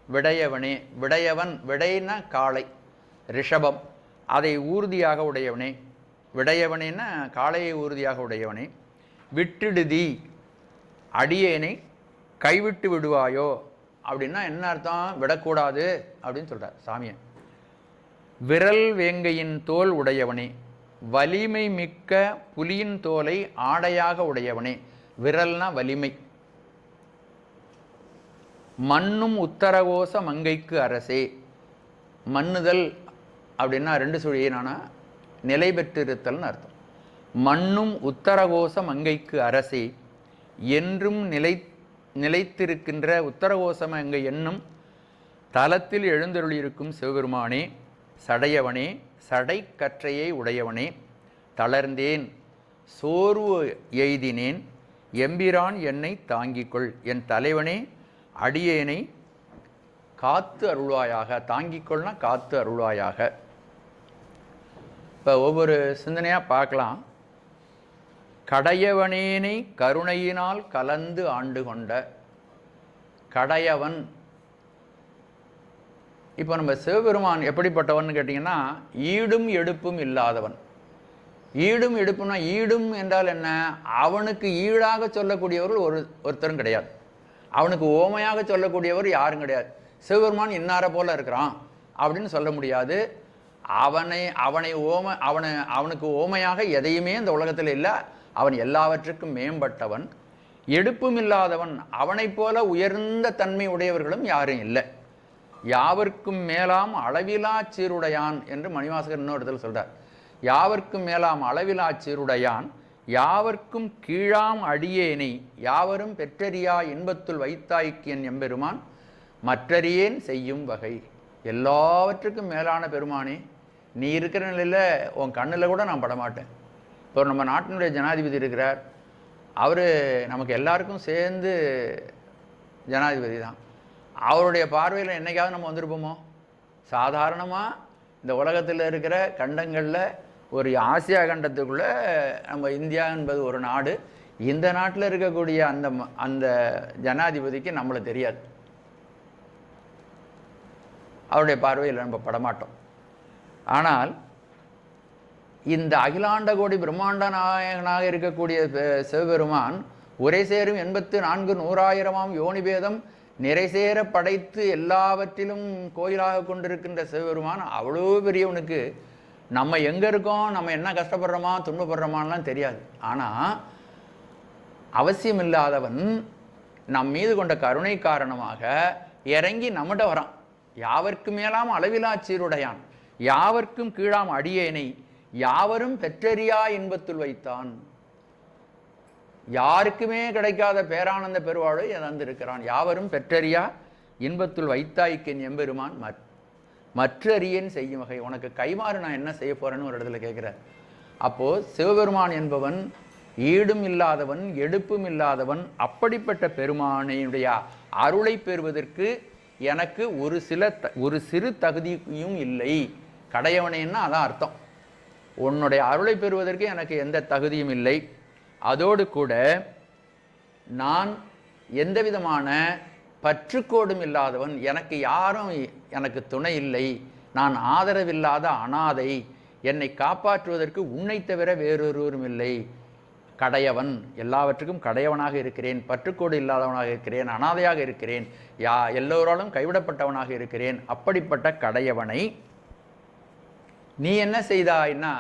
விடையவனே. விடையவன், விடைன்னா காளை, ரிஷபம், அதை ஊர்தியாக உடையவனே. விடையவனேன்னா காளையை ஊர்தியாக உடையவனே. விட்டுடுதி, அடியேனை கைவிட்டு விடுவாயோ அப்படின்னா என்ன அர்த்தம்? விடக்கூடாது அப்படின்னு சொல்கிறார் சாமியை. விரல் வேங்கையின் தோல் உடையவனே, வலிமை மிக்க புலியின் தோலை ஆடையாக உடையவனே. விரல்னா வலிமை. மண்ணும் உத்தரகோச மங்கைக்கு அரசே. மண்ணுதல் அப்படின்னா ரெண்டு சுழியினான நிலை பெற்றிருத்தல்னு அர்த்தம். மண்ணும் உத்தரகோச மங்கைக்கு அரசே, என்றும் நிலைத்திருக்கின்ற உத்தரகோச மங்கை என்னும் தலத்தில் எழுந்தருளியிருக்கும் சிவபெருமானே, சடையவனே, சடை கற்றையை உடையவனே, தளர்ந்தேன் சோர்வு எய்தினேன் எம்பிரான் என்னை தாங்கிக்கொள், என் தலைவனே அடியேனை காத்து அருள்வாயாக. தாங்கிக்கொள்னா காத்து அருள்வாயாக. இப்போ ஒவ்வொரு சிந்தனையாக பார்க்கலாம். கடையவனேனை கருணையினால் கலந்து ஆண்டு கொண்ட கடையவன். இப்போ நம்ம சிவபெருமான் எப்படிப்பட்டவன் கேட்டிங்கன்னா, ஈடும் எடுப்பும் இல்லாதவன். ஈடும் எடுப்பும்னா, ஈடும் என்றால் என்ன? அவனுக்கு ஈடாக சொல்லக்கூடியவர்கள் ஒருத்தரும் கிடையாது. அவனுக்கு ஓமையாக சொல்லக்கூடியவர் யாரும் கிடையாது. சிவபெருமான் இன்னார போல இருக்கிறான் அப்படின்னு சொல்ல முடியாது. அவனுக்கு ஓமையாக எதையுமே இந்த உலகத்தில் இல்லை. அவன் எல்லாவற்றுக்கும் மேம்பட்டவன். எடுப்பும் இல்லாதவன். அவனைப் போல உயர்ந்த தன்மை உடையவர்களும் யாரும் இல்லை. யாவர்க்கும் மேலாம் அளவிலா சீருடையான் என்று மணிவாசகர் இன்னொரு இடத்துல சொல்றார். யாவர்க்கும் மேலாம் அளவிலா சீருடையான் யாவர்க்கும் கீழாம் அடியேனை யாவரும் பெற்றறியா இன்பத்துள் வைத்தாய்க்கியன் எம்பெருமான் மற்றறியேன் செய்யும் வகை. எல்லாவற்றுக்கும் மேலான பெருமானே, நீ இருக்கிற நிலையில் உன் கண்ணில் கூட நான் படமாட்டேன். இப்போ நம்ம நாட்டினுடைய ஜனாதிபதி இருக்கிறார், அவர் நமக்கு எல்லாருக்கும் சேர்ந்து ஜனாதிபதி தான். அவருடைய பார்வையில் என்னைக்காவது நம்ம வந்திருப்போமோ? சாதாரணமாக இந்த உலகத்தில் இருக்கிற கண்டங்களில் ஒரு ஆசியா கண்டத்துக்குள்ளே நம்ம இந்தியா என்பது ஒரு நாடு. இந்த நாட்டில் இருக்கக்கூடிய அந்த ஜனாதிபதிக்கு நம்மளை தெரியாது, அவருடைய பார்வையில் நம்ம படமாட்டோம். ஆனால் இந்த அகிலாண்ட கோடி பிரம்மாண்ட நாயகனாக இருக்கக்கூடிய சிவபெருமான் உரை சேரும் 84,100,000 யோனிபேதம் நிறைசேர படைத்து எல்லாவற்றிலும் கோயிலாக கொண்டிருக்கின்ற சிவபெருமான் அவ்வளோ பெரியவனுக்கு நம்ம எங்கே இருக்கோம், நம்ம என்ன கஷ்டப்படுறோமா துன்பப்படுறோமான்லாம் தெரியாது. ஆனால் அவசியம் இல்லாதவன் நம் மீது கொண்ட கருணை காரணமாக இறங்கி நம்மகிட்ட வரான். யாவர்க்கு மேலாம் அளவிலா சீருடையான் யாவர்க்கும் கீழாம் அடியேனை யாவரும் பெற்றறியா இன்பத்துள் வைத்தான். யாருக்குமே கிடைக்காத பேரானந்த பெருவாழை தந்திருக்கிறான். யாவரும் பெற்றறியா இன்பத்துள் வைத்தாய்க்கன் எம்பெருமான் மற்றறியேன் செய்யும் வகை. உனக்கு கைமாறு நான் என்ன செய்ய போறேன்னு ஒரு இடத்துல கேட்குறார். அப்போது சிவபெருமான் என்பவன் ஈடும் இல்லாதவன் எடுப்பும் இல்லாதவன். அப்படிப்பட்ட பெருமானையுடைய அருளை பெறுவதற்கு எனக்கு ஒரு சிறு தகுதியும் இல்லை. கடையவனேன்னா அதான் அர்த்தம். உன்னுடைய அருளை பெறுவதற்கு எனக்கு எந்த தகுதியும் இல்லை. அதோடு கூட நான் எந்த விதமான பற்றுக்கோடும் இல்லாதவன். எனக்கு யாரும் எனக்கு துணை இல்லை. நான் ஆதரவில்லாத அனாதை. என்னை காப்பாற்றுவதற்கு உன்னை தவிர வேறொருவரும் இல்லை. கடையவன், எல்லாவற்றுக்கும் கடையவனாக இருக்கிறேன். பற்றுக்கோடு இல்லாதவனாக இருக்கிறேன். அனாதையாக இருக்கிறேன். எல்லோராலும் கைவிடப்பட்டவனாக இருக்கிறேன். அப்படிப்பட்ட கடையவனை நீ என்ன செய்தாய்னா,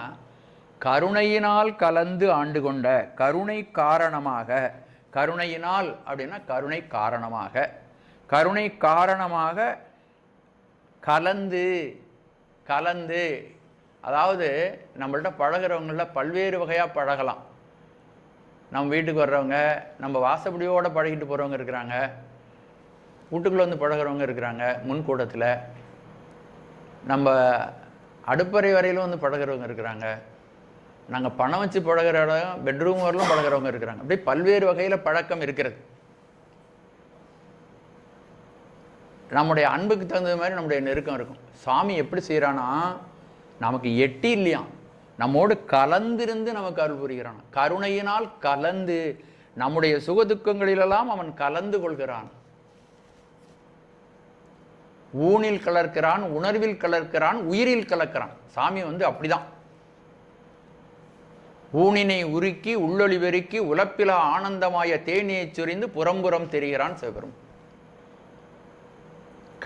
கருணையினால் கலந்து ஆண்டு கொண்ட கருணை காரணமாக. கருணையினால் அப்படின்னா கருணை காரணமாக, கருணை காரணமாக கலந்து அதாவது நம்மள்ட்ட பழகிறவங்கள பல்வேறு வகையாக பழகலாம். நம்ம வீட்டுக்கு வர்றவங்க, நம்ம வாசப்படியோடு பழகிட்டு போகிறவங்க இருக்கிறாங்க, வீட்டுக்குள்ளே வந்து பழகிறவங்க இருக்கிறாங்க, முன்கூடத்தில் நம்ம அடுப்பறை வரையிலும் வந்து பழகிறவங்க இருக்கிறாங்க, நாங்கள் பணம் வச்சு பழகிற இடம் பெட்ரூம் வரலும் பழகிறவங்க இருக்கிறாங்க. அப்படி பல்வேறு வகையில் பழக்கம் இருக்கிறது. நம்முடைய அன்புக்கு தகுந்த மாதிரி நம்முடைய நெருக்கம் இருக்கும். சாமி எப்படி செய்கிறான்னா, நமக்கு எட்டி இல்லையாம், நம்மோடு கலந்திருந்து நமக்கு அருள் புரிகிறான். கருணையினால் கலந்து நம்முடைய சுகதுக்கங்களிலெல்லாம் அவன் கலந்து கொள்கிறான். ஊனில் கலர்க்கிறான், உணர்வில் கலர்க்கிறான், உயிரில் கலக்கிறான். சாமி வந்து அப்படிதான். ஊனினை உருக்கி உள்ளொளி வெறுக்கி உலப்பிலா ஆனந்தமாய தேனியை சொரிந்து புறம்புறம் தெரிகிறான் சிவபெருமான்.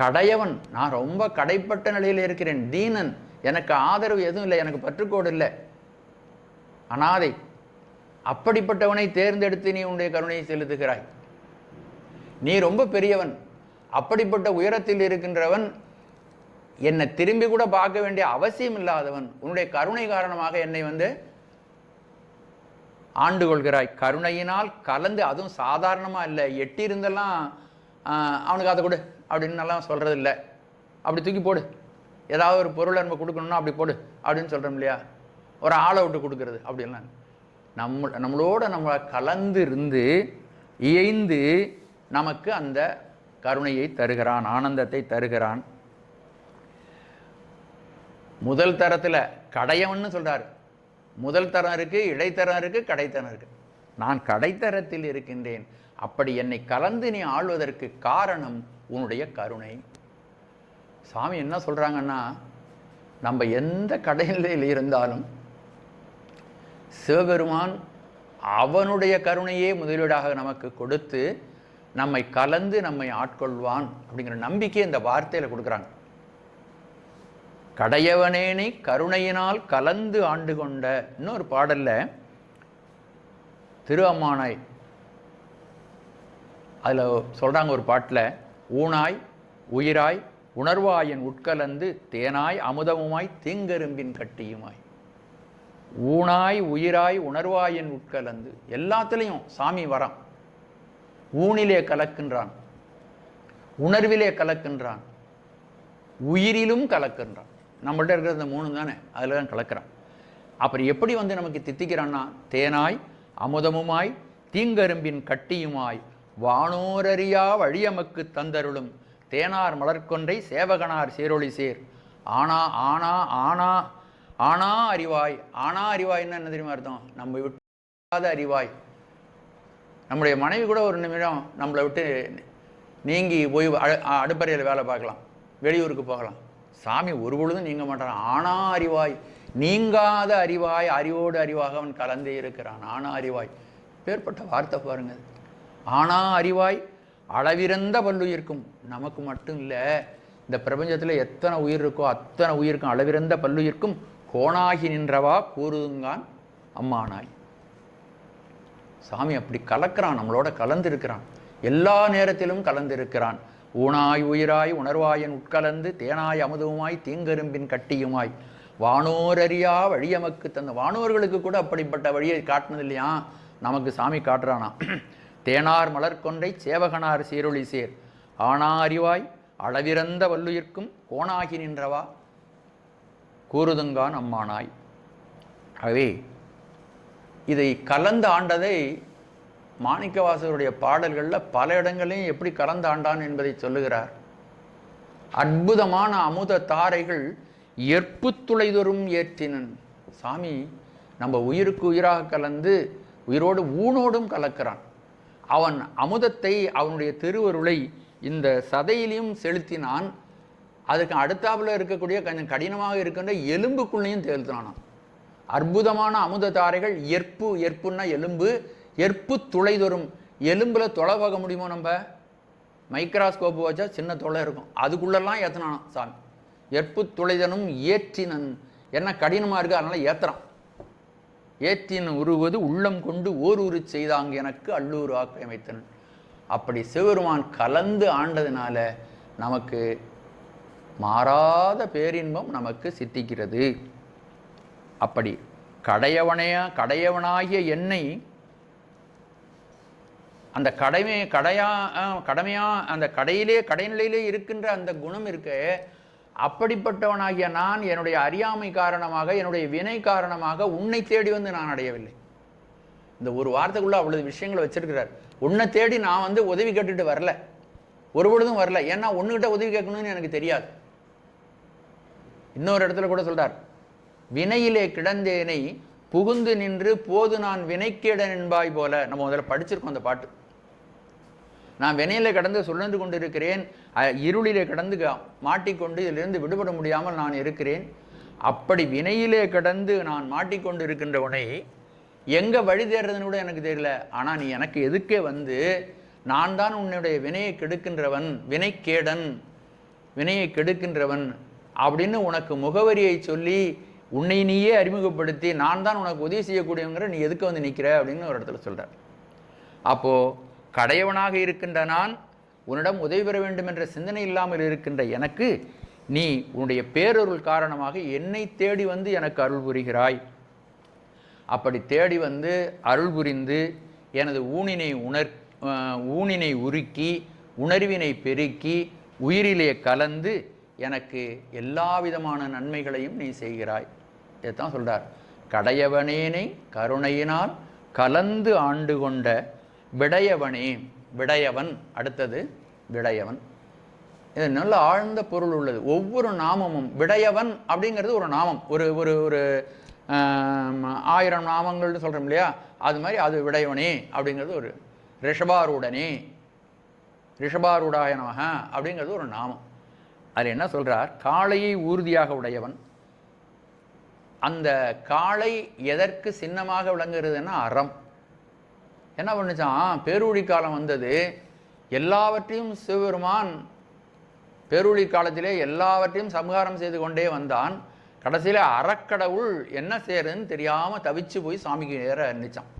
கடையவன், நான் ரொம்ப கடைப்பட்ட நிலையில் இருக்கிறேன், தீனன், எனக்கு ஆதரவு எதுவும் இல்லை, எனக்கு பற்றுக்கோடு இல்லை, அனாதை. அப்படிப்பட்டவனை தேர்ந்தெடுத்து நீ உன்னுடைய கருணையை செலுத்துகிறாய். நீ ரொம்ப பெரியவன், அப்படிப்பட்ட உயரத்தில் இருக்கின்றவன், என்னை திரும்பி கூட பார்க்க வேண்டிய அவசியம் இல்லாதவன், உன்னுடைய கருணை காரணமாக என்னை வந்து ஆண்டு கொள்கிறாய். கருணையினால் கலந்து, அதுவும் சாதாரணமாக இல்லை, எட்டி இருந்தெல்லாம் அவனுக்கு அதை கொடு அப்படின்னு எல்லாம் சொல்கிறது இல்லை. அப்படி தூக்கி போடு, ஏதாவது ஒரு பொருளை நம்ம கொடுக்கணும்னா அப்படி போடு அப்படின்னு சொல்கிறோம் இல்லையா, ஒரு ஆளை விட்டு கொடுக்கறது அப்படின்லாம். நம்மளோட நம்ம கலந்து இருந்து இயைந்து நமக்கு அந்த கருணையை தருகிறான், ஆனந்தத்தை தருகிறான். முதல் தரத்தில் கடையவன்னு சொல்கிறார். முதல் தரம் இருக்குது, இடைத்தரம் இருக்குது, கடைத்தரம் இருக்குது. நான் கடைத்தரத்தில் இருக்கின்றேன். அப்படி என்னை கலந்து நீ ஆள்வதற்கு காரணம் உன்னுடைய கருணை. சாமி என்ன சொல்கிறாங்கன்னா, நம்ம எந்த கடைநிலையில் இருந்தாலும் சிவபெருமான் அவனுடைய கருணையே முதலீடாக நமக்கு கொடுத்து நம்மை கலந்து நம்மை ஆட்கொள்வான் அப்படிங்கிற நம்பிக்கை இந்த வார்த்தையில் கொடுக்குறாங்க. கடையவனேனை கருணையினால் கலந்து ஆண்டு கொண்ட. இன்னொரு பாடல்ல திரு அம்மானாய் அதில் சொல்கிறாங்க ஒரு பாட்டில், ஊனாய் உயிராய் உணர்வாயன் உட்கலந்து தேனாய் அமுதமுமாய் தீங்கரும்பின் கட்டியுமாய். ஊனாய் உயிராய் உணர்வாயன் உட்கலந்து. எல்லாத்துலேயும் சாமி வரான். ஊனிலே கலக்கின்றான், உணர்விலே கலக்கின்றான், உயிரிலும் கலக்கின்றான். நம்மள்ட்ட இருக்கிறது இந்த 3 தானே, அதில் தான் கலக்கிறான். அப்புறம் எப்படி நமக்கு தித்திக்கிறான்னா, தேனாய் அமுதமுமாய் தீங்கரும்பின் கட்டியுமாய் வானோரறியா வழியமக்கு தந்தருளும் தேனார் மலர்கொன்றை சேவகனார் சீரொளி சேர் ஆனா ஆனா ஆனா ஆனா அறிவாய். ஆனா அறிவாய்ன்னா என்ன தெரியுமா அர்த்தம்? நம்ம விட்டாத அறிவாய். நம்முடைய மனைவி கூட ஒரு நிமிடம் நம்மளை விட்டு நீங்கி போய் அடுப்பறையில் வேலை பார்க்கலாம், வெளியூருக்கு போகலாம். சாமி ஒரு பொழுதும் நீங்க மாட்டான். ஆனா அறிவாய், நீங்காத அறிவாய், அறிவோடு அறிவாக அவன் கலந்தே இருக்கிறான். ஆனா அறிவாய், பேர்பட்ட வார்த்தை பாருங்க. ஆனா அறிவாய் அளவிறந்த பல்லுயிர்க்கும். நமக்கு மட்டும் இல்லை, இந்த பிரபஞ்சத்தில் எத்தனை உயிர் இருக்கோ அத்தனை உயிருக்கும் அளவிறந்த பல்லுயிர்க்கும் கோணாகி நின்றவா கூறுங்கான் அம்மானாய். சாமி அப்படி கலக்கிறான், நம்மளோட கலந்திருக்கிறான், எல்லா நேரத்திலும் கலந்திருக்கிறான். ஊனாய் உயிராய் உணர்வாயன் உட்கலந்து தேனாய் அமுதவுமாய் தீங்கரும்பின் கட்டியுமாய் வானோரறியா வழியமக்கு தந்த. வானோர்களுக்கு கூட அப்படிப்பட்ட வழியை காட்டினது இல்லையா, நமக்கு சாமி காட்டுறானா. தேனார் மலர்கொன்றை சேவகனார் சீரொளி சேர் ஆனா அறிவாய் அளவிறந்த வல்லுயிர்க்கும் கோணாகி நின்றவா கூறுதுங்கான் அம்மானாய். ஆகவே இதை கலந்து ஆண்டதை மாணிக்கவாசகருடைய பாடல்களில் பல இடங்களையும் எப்படி கலந்து ஆண்டான் என்பதை சொல்லுகிறார். அற்புதமான அமுத தாரைகள் ஏற்பு துளைதொரும் ஏற்றினன். சாமி நம்ம உயிருக்கு உயிராக கலந்து உயிரோடு ஊனோடும் கலக்கிறான். அவன் அமுதத்தை, அவனுடைய திருவருளை இந்த சதையிலையும் செலுத்தினான். அதுக்கு அடுத்தாப்புல இருக்கக்கூடிய கொஞ்சம் கடினமாக இருக்கின்ற எலும்புக்குள்ளேயும் செலுத்தினான். அற்புதமான அமுத தாரைகள் எற்புன்னா எலும்பு, எற்பு துளைதொரும். எலும்புல தொலை பார்க்க முடியுமோ? நம்ம மைக்ராஸ்கோப்பு வச்சா சின்ன தொலை இருக்கும், அதுக்குள்ளெல்லாம் ஏற்றினான் சாமி. எற்பு துளைதனும் ஏற்றினன். என்ன கடினமாக இருக்குது, அதனால் ஏற்றுறான். ஏற்றின் உருவது உள்ளம் கொண்டு ஓர் உரு செய்தாங்க எனக்கு அல்லூர் ஆக்கை அமைத்தனன். அப்படி சிவபெருமான் கலந்து ஆண்டதுனால நமக்கு மாறாத பேரின்பம் நமக்கு சித்திக்கிறது. அப்படி கடையவனாகிய என்னை அந்த கடமையா அந்த கடைநிலையிலே இருக்கின்ற அந்த குணம் இருக்க, அப்படிப்பட்டவனாகிய நான் என்னுடைய அறியாமை காரணமாக, என்னுடைய வினை காரணமாக உன்னை தேடி வந்து நான் அடையவில்லை. இந்த ஒரு வார்த்தைக்குள்ள அவ்வளவு விஷயங்களை வச்சிருக்கிறார். உன்னை தேடி நான் உதவி கேட்டுட்டு வரல, ஒரு பொழுதும் வரல. ஏன்னா ஒன்னுகிட்ட உதவி கேட்கணும்னு எனக்கு தெரியாது. இன்னொரு இடத்துல கூட சொல்றார், வினையிலே கிடந்தேனை புகுந்து நின்று போது நான் வினைக்கேடன் என்பாய் போல. நம்ம முதல்ல படிச்சிருக்கோம் அந்த பாட்டு. நான் வினையிலே கடந்து சுழன்று கொண்டிருக்கிறேன், இருளிலே கடந்து மாட்டிக்கொண்டு இதிலிருந்து விடுபட முடியாமல் நான் இருக்கிறேன். அப்படி வினையிலே கடந்து நான் மாட்டிக்கொண்டு இருக்கின்றவனை எங்கே வழி தேடுறதுன்னு கூட எனக்கு தெரியல. ஆனால் நீ எனக்கு எதுக்கே நான் தான் உன்னுடைய வினையை கெடுக்கின்றவன், வினைக்கேடன், வினையை கெடுக்கின்றவன் அப்படின்னு உனக்கு முகவரியை சொல்லி உன்னை நீயே அறிமுகப்படுத்தி நான் தான் உனக்கு உதவி செய்யக்கூடியவங்கிற நீ எதுக்கு நிற்கிற அப்படின்னு ஒரு இடத்துல சொல்கிறார். அப்போது கடையவனாக இருக்கின்ற நான் உன்னிடம் உதவி பெற வேண்டும் என்ற சிந்தனை இல்லாமல் இருக்கின்ற எனக்கு நீ உன்னுடைய பேரருள் காரணமாக என்னை தேடி எனக்கு அருள் புரிகிறாய். அப்படி தேடி அருள் புரிந்து எனது ஊனினை உருக்கி உணர்வினை பெருக்கி உயிரிலே கலந்து எனக்கு எல்லா விதமான நன்மைகளையும் நீ செய்கிறாய். இதைத்தான் சொல்றார். கடையவனேனை கருணையினால் கலந்து ஆண்டு கொண்ட விடையவனே. விடையவன், அடுத்தது விடையவன். இது நல்ல ஆழ்ந்த பொருள் உள்ளது. ஒவ்வொரு நாமமும் விடையவன் அப்படிங்கிறது ஒரு நாமம். ஒரு ஒரு ஒரு 1000 நாமங்கள்னு சொல்கிறோம் இல்லையா, அது மாதிரி அது விடையவனே அப்படிங்கிறது ஒரு ரிஷபாரூடனே, ரிஷபாரூடாய நமக அப்படிங்கிறது ஒரு நாமம். அதில் என்ன சொல்கிறார், காளையை ஊர்தியாக உடையவன். அந்த காளை எதற்கு சின்னமாக விளங்குறதுன்னா அறம். என்ன பண்ணுச்சான், பேரூழி காலம் வந்தது, எல்லாவற்றையும் சிவபெருமான் பேரூழி காலத்திலே எல்லாவற்றையும் சம்ஹாரம் செய்து கொண்டே வந்தான். கடைசியில் அறக்கடவுள் என்ன செய்யறதுன்னு தெரியாமல் தவிச்சு போய் சாமிக்கு ஏற நினைச்சான்.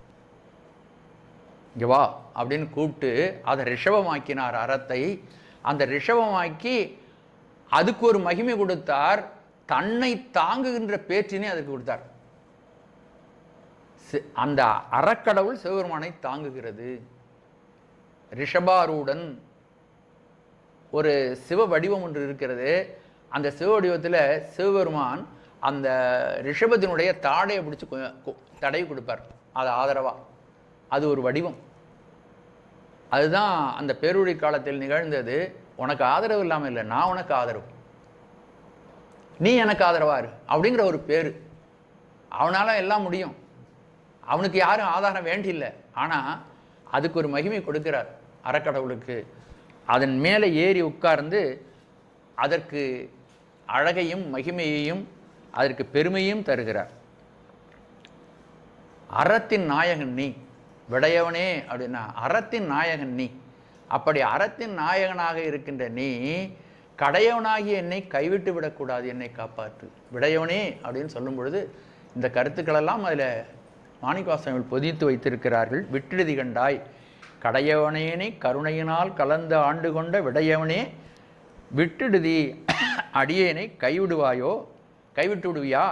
இங்கே வா அப்படின்னு கூப்பிட்டு அதை ரிஷபமாக்கினார் அறத்தை. அந்த ரிஷபமாக்கி அதுக்கு ஒரு மகிமை கொடுத்தார், தன்னை தாங்குகின்ற பேற்றினை அதுக்கு கொடுத்தார். அந்த அறக்கடவுள் சிவபெருமானை தாங்குகிறது. ரிஷபாரூடன் ஒரு சிவ வடிவம் ஒன்று இருக்கிறது. அந்த சிவ வடிவத்தில் சிவபெருமான் அந்த ரிஷபத்தினுடைய தாடையை பிடிச்சி தடவி கொடுப்பார், அது ஆதரவாக. அது ஒரு வடிவம். அதுதான் அந்த பேரொழி காலத்தில் நிகழ்ந்தது. உனக்கு ஆதரவு இல்லாமல் இல்லை, நான் உனக்கு ஆதரவு, நீ எனக்கு ஆதரவாரு அப்படிங்கிற ஒரு பேர். அவனால எல்லாம் முடியும், அவனுக்கு யாரும் ஆதாரம் வேண்டியில்லை. ஆனால் அதுக்கு ஒரு மகிமை கொடுக்கிறார் அறக்கடவுளுக்கு. அதன் மேலே ஏறி உட்கார்ந்து அதற்கு அழகையும் மகிமையையும் அதற்கு பெருமையும் தருகிறார். அறத்தின் நாயகன் நீ விடையவனே அப்படின்னா அறத்தின் நாயகன் நீ. அப்படி அறத்தின் நாயகனாக இருக்கின்ற நீ கடையவனாகி என்னை கைவிட்டு விடக்கூடாது, என்னை காப்பாற்று விடையவனே அப்படின்னு சொல்லும் பொழுது இந்த கருத்துக்களெல்லாம் அதில் மாணிக்கவாசகர்கள் பொதித்து வைத்திருக்கிறார்கள். விட்டெழுதி கண்டாய் கடையவனேனை கருணையினால் கலந்து ஆண்டு கொண்ட விடையவனே விட்டெழுதி அடியேனை கைவிடுவாயோ, கைவிட்டு விடுவியா,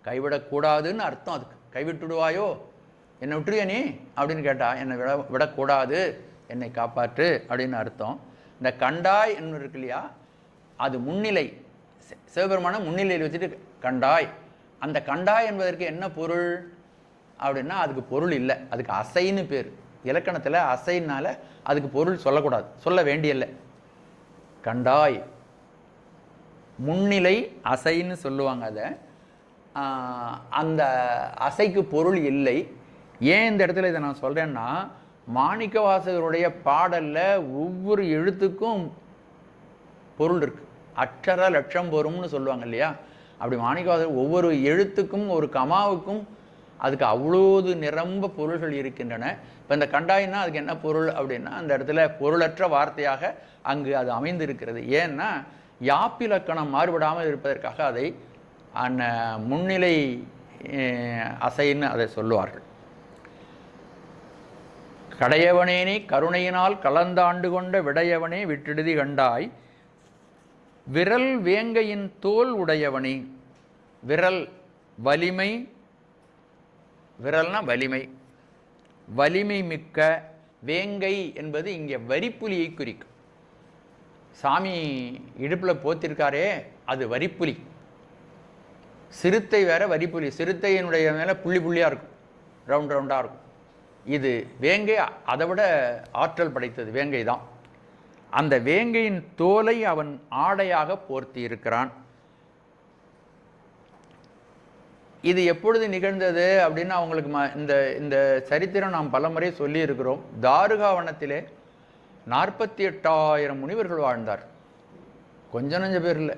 கைவிடக்கூடாதுன்னு அர்த்தம். அதுக்கு கைவிட்டு விடுவாயோ, என்னை விட்டுருவியா நீ அப்படின்னு கேட்டால் என்னை விடக்கூடாது, என்னை காப்பாற்று அப்படின்னு அர்த்தம். இந்த கண்டாய் என்று இருக்கு இல்லையா, அது முன்னிலை, சிவபெருமான முன்னிலையில் வச்சுட்டு கண்டாய். அந்த கண்டாய் என்பதற்கு என்ன பொருள் அப்படின்னா அதுக்கு பொருள் இல்லை, அதுக்கு அசைன்னு பேர். இலக்கணத்தில் அசைனால அதுக்கு பொருள் சொல்லக்கூடாது, சொல்ல வேண்டியல்ல. கண்டாய் முன்னிலை அசைன்னு சொல்லுவாங்க. அதை அந்த அசைக்கு பொருள் இல்லை. ஏன் இந்த இடத்துல இதை நான் சொல்கிறேன்னா, மாணிக்கவாசகருடைய பாடலில் ஒவ்வொரு எழுத்துக்கும் பொருள் இருக்குது. அக்ஷர லட்சம் பொரும்னு சொல்லுவாங்க இல்லையா, அப்படி மாணிக்கவாசகர் ஒவ்வொரு எழுத்துக்கும் ஒரு கமாவுக்கும் அதுக்கு அவ்வளோது நிரம்ப பொருள்கள் இருக்கின்றன. இப்போ இந்த கண்டாயின்னா அதுக்கு என்ன பொருள் அப்படின்னா, அந்த இடத்துல பொருளற்ற வார்த்தையாக அங்கு அது அமைந்திருக்கிறது. ஏன்னா யாப்பிலக்கணம் மாறுபடாமல் இருப்பதற்காக அதை அந்த முன்னிலை அசைன்னு அதை சொல்லுவார்கள். கடையவனேனை கருணையினால் கலந்தாண்டு கொண்ட விடையவனே விட்டெழுதி கண்டாய் விரல் வேங்கையின் தோல் உடையவனே. விரல் வலிமை, விரல்னா வலிமை, வலிமை மிக்க. வேங்கை என்பது இங்கே வரிப்புலியை குறிக்கும். சாமி இடுப்பில் போத்திருக்காரே அது வரிப்புலி. சிறுத்தை வேற, வரிப்புலி. சிறுத்தையினுடைய மேலே புள்ளி புள்ளியாக இருக்கும், ரவுண்ட் ரவுண்டாக இருக்கும். இது வேங்கை, அதை விட ஆற்றல் படைத்தது வேங்கை தான். அந்த வேங்கையின் தோலை அவன் ஆடையாக போர்த்தி இருக்கிறான். இது எப்பொழுது நிகழ்ந்தது அப்படின்னா அவங்களுக்கு இந்த இந்த சரித்திரம் நாம் பலமுறை சொல்லி இருக்கிறோம். தாருகாவனத்திலே 48,000 முனிவர்கள் வாழ்ந்தார். கொஞ்சம் நஞ்ச பேர் இல்லை,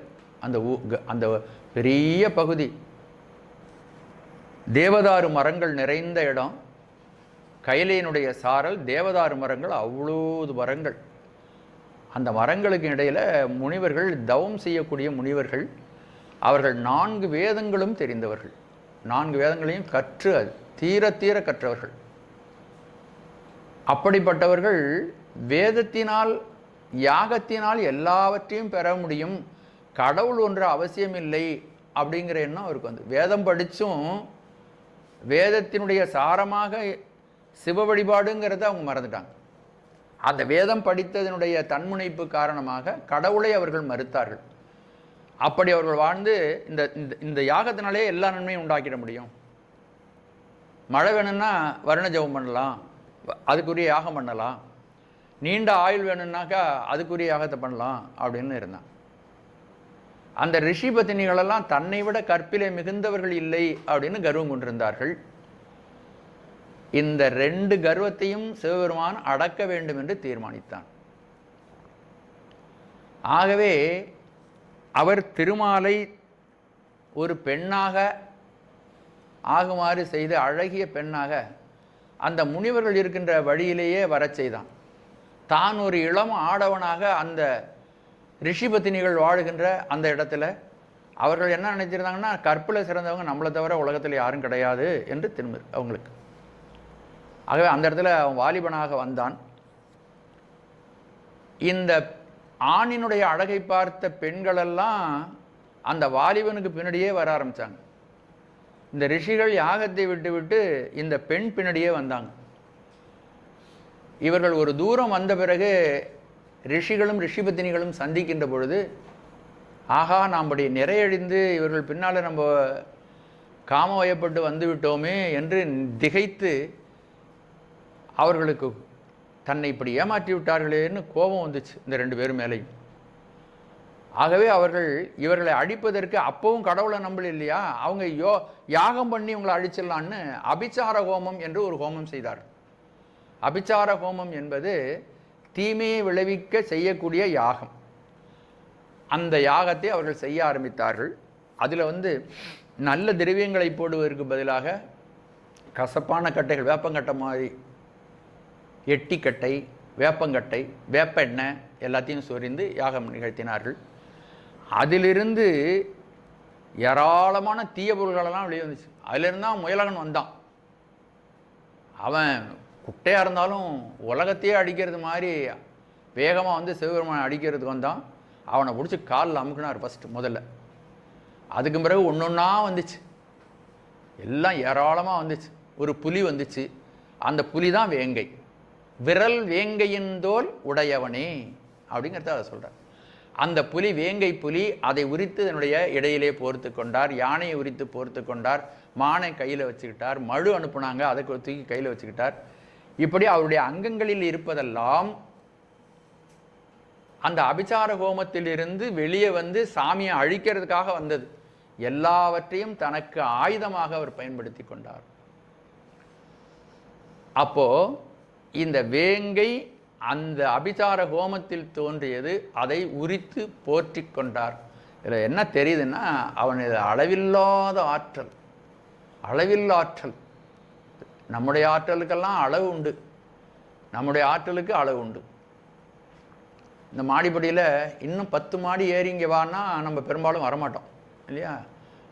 அந்த பெரிய பகுதி தேவதாரு மரங்கள் நிறைந்த இடம். கைலையினுடைய சாரல், தேவதாரு மரங்கள், அவ்வளோது மரங்கள். அந்த மரங்களுக்கு இடையில் முனிவர்கள், தவம் செய்யக்கூடிய முனிவர்கள். அவர்கள் 4 வேதங்களும் தெரிந்தவர்கள், 4 வேதங்களையும் கற்று தீர தீர கற்றவர்கள். அப்படிப்பட்டவர்கள் வேதத்தினால் யாகத்தினால் எல்லாவற்றையும் பெற முடியும், கடவுள் ஒன்று அவசியமில்லை அப்படிங்கிற எண்ணம் அவருக்கு வந்து. வேதம் படித்தும் வேதத்தினுடைய சாரமாக சிவ வழிபாடுங்கிறத அவங்க மறந்துட்டாங்க. அந்த வேதம் படித்ததனுடைய தன்முனைப்பு காரணமாக கடவுளை அவர்கள் மறுத்தார்கள். அப்படி அவர்கள் வாழ்ந்து இந்த இந்த யாகத்தினாலே எல்லா நன்மையும் உண்டாக்கிட முடியும். மழை வேணும்னா வருண ஜபம் பண்ணலாம், அதுக்குரிய யாகம் பண்ணலாம். நீண்ட ஆயுள் வேணும்னாக்கா அதுக்குரிய யாகத்தை பண்ணலாம் அப்படின்னு இருந்தான். அந்த ரிஷி பத்தினிகளெல்லாம் தன்னை விட கற்பிலே மிகுந்தவர்கள் இல்லை அப்படின்னு கர்வம் கொண்டிருந்தார்கள். இந்த 2 கர்வத்தையும் சிவபெருமான் அடக்க வேண்டும் என்று தீர்மானித்தான். ஆகவே அவர் திருமாலை ஒரு பெண்ணாக ஆகுமாறு செய்து அழகிய பெண்ணாக அந்த முனிவர்கள் இருக்கின்ற வழியிலேயே வரச் செய்தான். தான் ஒரு இளம் ஆடவனாக அந்த ரிஷிபத்தினிகள் வாழுகின்ற அந்த இடத்துல அவர்கள் என்ன நினைச்சிருந்தாங்கன்னா, கற்பில் சிறந்தவங்க நம்மளை தவிர உலகத்தில் யாரும் கிடையாது என்று திரும்ப அவங்களுக்கு. ஆகவே அந்த இடத்துல அவன் வாலிபனாக வந்தான். இந்த ஆணினுடைய அழகை பார்த்த பெண்களெல்லாம் அந்த வாலிபனுக்கு பின்னாடியே வர ஆரம்பித்தாங்க. இந்த ரிஷிகள் யாகத்தை விட்டு இந்த பெண் பின்னாடியே வந்தாங்க. இவர்கள் ஒரு தூரம் வந்த பிறகு ரிஷிகளும் ரிஷிபத்தினிகளும் சந்திக்கின்ற பொழுது, ஆகா நாம் படி நிறையழிந்து இவர்கள் பின்னால் நம்ம காமவயப்பட்டு வந்து விட்டோமே என்று திகைத்து அவர்களுக்கு தன்னை இப்படி ஏமாற்றி விட்டார்களேன்னு கோபம் வந்துச்சு இந்த 2 பேரும் மேலேயும். ஆகவே அவர்கள் இவர்களை அழிப்பதற்கு அப்பவும் கடவுளை நம்பல இல்லையா, அவங்க யாகம் பண்ணி இவங்களை அழிச்சிடலான்னு அபிச்சார ஹோமம் என்று ஒரு ஹோமம் செய்தார். அபிச்சார ஹோமம் என்பது தீமையை விளைவிக்க செய்யக்கூடிய யாகம். அந்த யாகத்தை அவர்கள் செய்ய ஆரம்பித்தார்கள். அதில் நல்ல திரவியங்களை போடுவதற்கு பதிலாக கசப்பான கட்டைகள், வேப்பங்கட்டை மாதிரி எட்டிக்கட்டை, வேப்பங்கட்டை, வேப்ப எண்ணெய் எல்லாத்தையும் சொரிந்து யாகம் நிகழ்த்தினார்கள். அதிலிருந்து ஏராளமான தீய பொருள்களெல்லாம் வெளியே வந்துச்சு. அதிலிருந்து தான் முயலகன் வந்தான். அவன் குட்டையாக இருந்தாலும் உலகத்தையே அடிக்கிறது மாதிரி வேகமாக சிவபெருமானை அடிக்கிறதுக்கு வந்தான். அவனை பிடிச்சி காலில் அமுக்கினார் முதல்ல. அதுக்கு பிறகு ஒன்றொன்னா வந்துச்சு, எல்லாம் ஏராளமாக வந்துச்சு. ஒரு புலி வந்துச்சு. அந்த புலி தான் வேங்கை. விரல் வேங்கையின் தோல் உடையவனே அப்படிங்கிறத அதை சொல்கிறார். அந்த புலி வேங்கை புலி. அதை உரித்து தன்னுடைய இடையிலே போர்த்து கொண்டார். யானையை உரித்து போர்த்து கொண்டார். மானை கையில் வச்சுக்கிட்டார். மழு அனுப்புனாங்க, அதை தூக்கி கையில் வச்சுக்கிட்டார். இப்படி அவருடைய அங்கங்களில் இருப்பதெல்லாம் அந்த அபிச்சார ஹோமத்திலிருந்து வெளியே சாமியை அழிக்கிறதுக்காக வந்தது. எல்லாவற்றையும் தனக்கு ஆயுதமாக அவர் பயன்படுத்தி கொண்டார். அப்போ இந்த வேங்கை அந்த அபிச்சார ஹோமத்தில் தோன்றியது. அதை உரித்து போற்றி கொண்டார். இதில் என்ன தெரியுதுன்னா, அவனது அளவில்லாத ஆற்றல், அளவில்லாற்றல். நம்முடைய ஆற்றலுக்கெல்லாம் அளவு உண்டு, நம்முடைய ஆற்றலுக்கு அளவு உண்டு. இந்த மாடிப்படியில் இன்னும் 10 மாடி ஏறி இங்கே வான்னா நம்ம பெரும்பாலும் வரமாட்டோம் இல்லையா.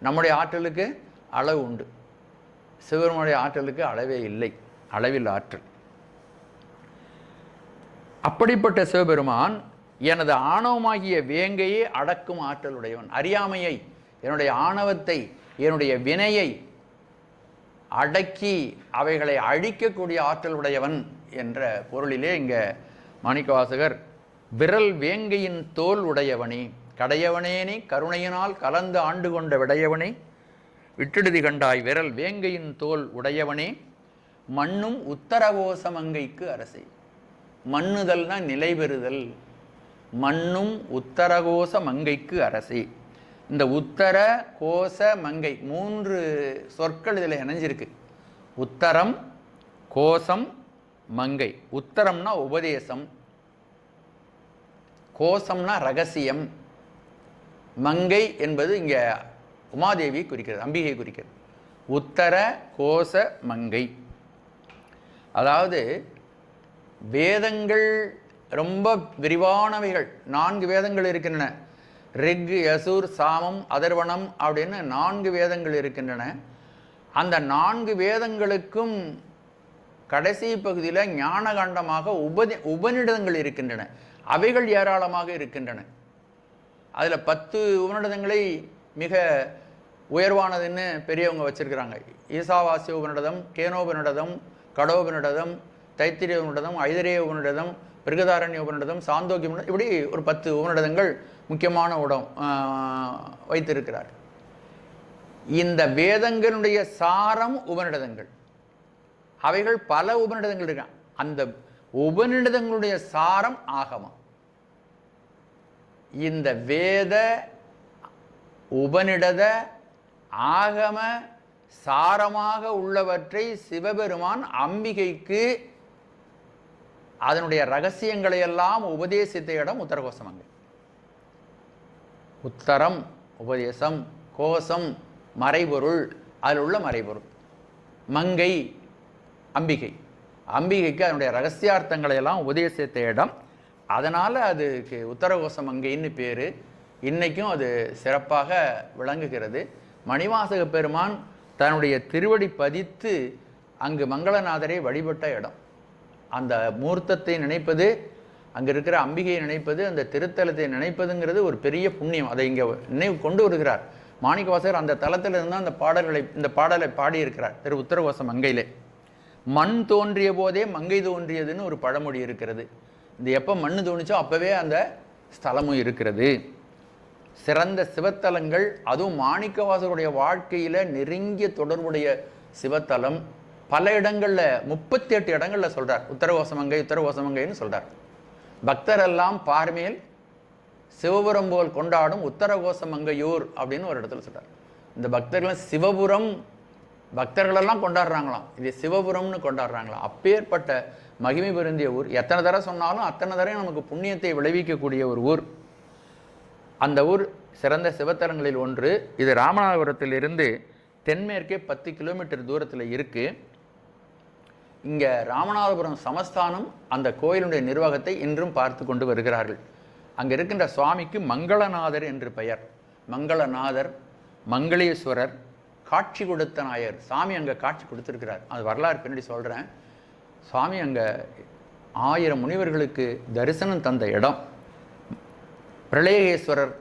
நம்முடைய ஆற்றலுக்கு அளவு உண்டு. சிவபெருமானுடைய ஆற்றலுக்கு அளவே இல்லை, அளவில் ஆற்றல். அப்படிப்பட்ட சிவபெருமான் எனது ஆணவமாகிய வேங்கையை அடக்கும் ஆற்றல் உடையவன். அறியாமையை, என்னுடைய ஆணவத்தை, என்னுடைய வினையை அடக்கி அவைகளை அழிக்கக்கூடிய ஆற்றல் உடையவன் என்ற பொருளிலே இங்கே மாணிக்கவாசகர் விரல் வேங்கையின் தோல் உடையவனே, கடையவனேனே கருணையினால் கலந்து ஆண்டு கொண்ட விடையவனே, விட்டெடுதி கண்டாய் விரல் வேங்கையின் தோல் உடையவனே, மண்ணும் உத்தரகோசமங்கைக்கு அரசே. மண்ணுதல்னா நிலை பெறுதல். மண்ணும் உத்தரகோச மங்கைக்கு அரசே. இந்த உத்தர கோச மங்கை 3 சொற்கள் இதில் இணைஞ்சிருக்கு. உத்தரம், கோசம், மங்கை. உத்தரம்னா உபதேசம், கோசம்னா ரகசியம், மங்கை என்பது இங்கே உமாதேவி குறிக்கிறது, அம்பிகை குறிக்கிறது. உத்தர கோச மங்கை. அதாவது வேதங்கள் ரொம்ப விரிவானவைகள். 4 வேதங்கள் இருக்கின்றன. ரிக், யசூர், சாமம், அதர்வணம் அப்படின்னு 4 வேதங்கள் இருக்கின்றன. அந்த 4 வேதங்களுக்கும் கடைசி பகுதியில் ஞானகாண்டமாக உபநிடதங்கள் இருக்கின்றன. அவைகள் ஏராளமாக இருக்கின்றன. அதில் 10 உபநிடதங்களை மிக உயர்வானதுன்னு பெரியவங்க வச்சிருக்கிறாங்க. ஈசாவாசிய உபநிடதம், கேனோபநிடதம், கடோபநிடதம், தைத்திரிய உபநிடதம், ஐதரேய உபநிடதம், பிருகதாரண்ய உபநிடதம், சாந்தோக்கிய உபநிடதம், இப்படி ஒரு 10 உபநிடதங்கள் முக்கியமான வைத்திருக்கிறார். இந்த வேதங்களுடைய சாரம் உபநிடதங்கள். அவைகள் பல உபநிடதங்கள் இருக்க. அந்த உபநிடதங்களுடைய சாரம் ஆகமம். இந்த வேத உபநிடத ஆகம சாரமாக உள்ளவற்றை சிவபெருமான் அம்பிகைக்கு அதனுடைய ரகசியங்களை எல்லாம் உபதேசித்த இடம் உத்தரகோசமங்கை. உத்தரம் உபதேசம், கோசம் மறைபொருள், அதில் உள்ள மறைபொருள். மங்கை அம்பிகை. அம்பிகைக்கு அதனுடைய ரகசியார்த்தங்களை எல்லாம் உபதேசித்த இடம். அதனால் அதுக்கு உத்தரகோசமங்கைன்னு பேர். இன்றைக்கும் அது சிறப்பாக விளங்குகிறது. மணிவாசக பெருமான் தன்னுடைய திருவடி பதித்து அங்கு மங்களநாதரை வழிபட்ட இடம். அந்த மூர்த்தத்தை நினைப்பது, அங்கே இருக்கிற அம்பிகையை நினைப்பது, அந்த திருத்தலத்தை நினைப்பதுங்கிறது ஒரு பெரிய புண்ணியம். அதை இங்கே நினைவு கொண்டு வருகிறார் மாணிக்கவாசகர் அந்த தலத்தில் இருந்தால் இந்த பாடலை பாடியிருக்கிறார் திரு உத்தரகோச மங்கையிலே. மண் தோன்றிய போதே மங்கை தோன்றியதுன்னு ஒரு பழமொழி இருக்கிறது. இந்த எப்போ மண் தோணிச்சோ அப்போவே அந்த ஸ்தலமும் இருக்கிறது. சிறந்த சிவத்தலங்கள், அதுவும் மாணிக்கவாசகருடைய வாழ்க்கையில் நெருங்கிய தொடர்புடைய சிவத்தலம் பல இடங்களில் 38 இடங்களில் சொல்கிறார். உத்தரகோசமங்கைன்னு சொல்கிறார். பக்தரெல்லாம் பார்மேல் சிவபுரம் போல் கொண்டாடும் உத்தரகோசமங்கையூர் அப்படின்னு ஒரு இடத்துல சொல்கிறார். இந்த பக்தர்கள் சிவபுரம் பக்தர்களெல்லாம் கொண்டாடுறாங்களாம், இது சிவபுரம்னு கொண்டாடுறாங்களாம். அப்பேற்பட்ட மகிமை பொருந்திய ஊர். எத்தனை தடவை சொன்னாலும் அத்தனை தடவை நமக்கு புண்ணியத்தை விளைவிக்கக்கூடிய ஒரு ஊர். அந்த ஊர் சிறந்த சிவத்தலங்களில் ஒன்று. இது ராமநாதபுரத்திலிருந்து தென்மேற்கே 10 கிலோமீட்டர் தூரத்தில் இருக்குது. இங்கே ராமநாதபுரம் சமஸ்தானம் அந்த கோயிலுடைய நிர்வாகத்தை இன்றும் பார்த்து கொண்டு வருகிறார்கள். அங்கே இருக்கின்ற சுவாமிக்கு மங்களநாதர் என்று பெயர். மங்களநாதர், மங்களேஸ்வரர், காட்சி கொடுத்த நாயர். சாமி அங்கே காட்சி கொடுத்துருக்கிறார். அது வரலாறு பின்னாடி சொல்கிறேன். சுவாமி அங்கே 1000 முனிவர்களுக்கு தரிசனம் தந்த இடம். பிரளயேஸ்வரர்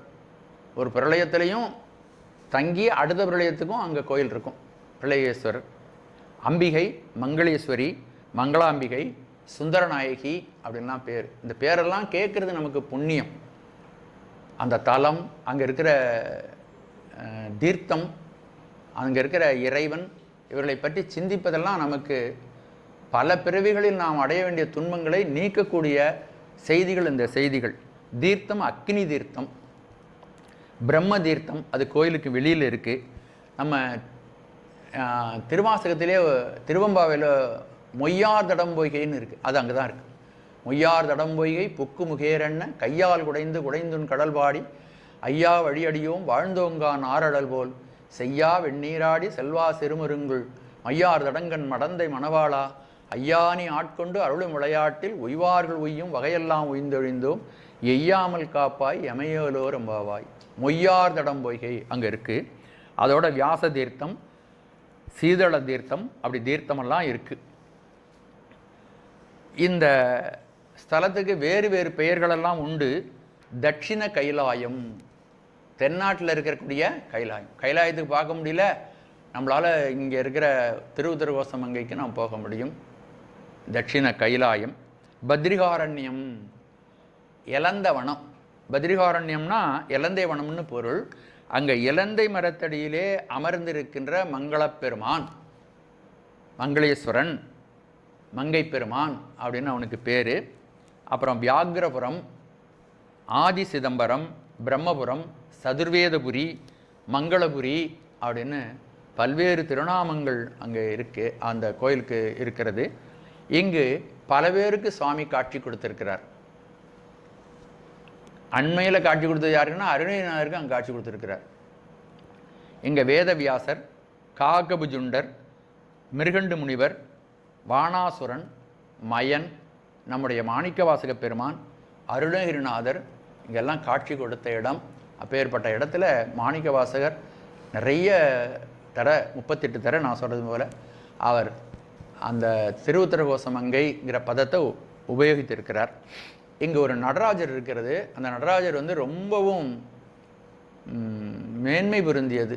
ஒரு பிரளயத்திலையும் தங்கி அடுத்த பிரளயத்துக்கும் அங்கே கோயில் இருக்கும். பிரளயேஸ்வரர், அம்பிகை, மங்களேஸ்வரி, மங்களாம்பிகை, சுந்தரநாயகி அப்படின்லாம் பேர். இந்த பேரெல்லாம் கேட்குறது நமக்கு புண்ணியம். அந்த தலம், அங்கே இருக்கிற தீர்த்தம், அங்கே இருக்கிற இறைவன், இவர்களை பற்றி சிந்திப்பதெல்லாம் நமக்கு பல பிறவிகளில் நாம் அடைய வேண்டிய துன்பங்களை நீக்கக்கூடிய செய்திகள். இந்த செய்திகள் தீர்த்தம் அக்னி தீர்த்தம், பிரம்ம தீர்த்தம், அது கோயிலுக்கு வெளியில் இருக்குது. நம்ம திருவாசகத்திலே திருவம்பாவையில் மொய்யார் தடம்பொய்கைன்னு இருக்குது, அது அங்கே தான் இருக்குது. மொய்யார் தடம்பொய்கை புக்கு முகேரண்ண கையால் குடைந்துன் கடல்பாடி ஐயா வழியடியோம் வாழ்ந்தோங்கான் ஆரடல் போல் செய்யா வெண்ணீராடி செல்வா சிறுமருங்குள் மையார் தடங்கன் மடந்தை மணவாளா ஐயானி ஆட்கொண்டு அருளும் விளையாட்டில் உய்வார்கள் உய்யும் வகையெல்லாம் உய்ந்தொழிந்தோம் எய்யாமல் காப்பாய் எமையோலோர் எம்பாவாய். மொய்யார் தடம்பொய்கை அங்கே இருக்குது. அதோட வியாச தீர்த்தம், சீதள தீர்த்தம், அப்படி தீர்த்தமெல்லாம் இருக்குது. இந்த ஸ்தலத்துக்கு வேறு வேறு பெயர்களெல்லாம் உண்டு. தட்சிண கைலாயம், தென்னாட்டில் இருக்கக்கூடிய கைலாயம். கைலாயத்துக்கு பார்க்க முடியல, நம்மளால் இங்கே இருக்கிற திருவுத்தரகோசமங்கைக்கு நாம் போக முடியும். தட்சிண கைலாயம். பத்ரிகாரண்யம், இலந்த வனம். பத்ரிகாரண்யம்னா இலந்தை வனம்னு பொருள். அங்கே இலந்தை மரத்தடியிலே அமர்ந்திருக்கின்ற மங்களப்பெருமான், மங்களேஸ்வரன், மங்கை பெருமான் அப்படின்னு அவனுக்கு பேர். அப்புறம் வியாகிரபுரம், ஆதி சிதம்பரம், பிரம்மபுரம், சதுர்வேதபுரி, மங்களபுரி அப்படின்னு பல்வேறு திருநாமங்கள் அங்கே இருக்குது, அந்த கோயிலுக்கு இருக்கிறது. இங்கு பல பேருக்கு சுவாமி காட்சி கொடுத்துருக்கிறார். அண்மையில் காட்சி கொடுத்தது யாருக்குன்னா அருணகிரிநாதருக்கு அங்கே காட்சி கொடுத்துருக்கிறார். இங்கே வேதவியாசர், காகபுஜுண்டர், மிருகண்டு முனிவர், வானாசுரன், மயன், நம்முடைய மாணிக்கவாசக பெருமான், அருணகிரிநாதர் இங்கெல்லாம் காட்சி கொடுத்த இடம். அப்பேற்பட்ட இடத்துல மாணிக்கவாசகர் நிறைய தர 38 தர நான் சொல்கிறது போல் அவர் அந்த திருவுத்தரகோசமங்கைங்கிற பதத்தை உபயோகித்திருக்கிறார். இங்கே ஒரு நடராஜர் இருக்கிறது. அந்த நடராஜர் ரொம்பவும் மேன்மை பொருந்தியது,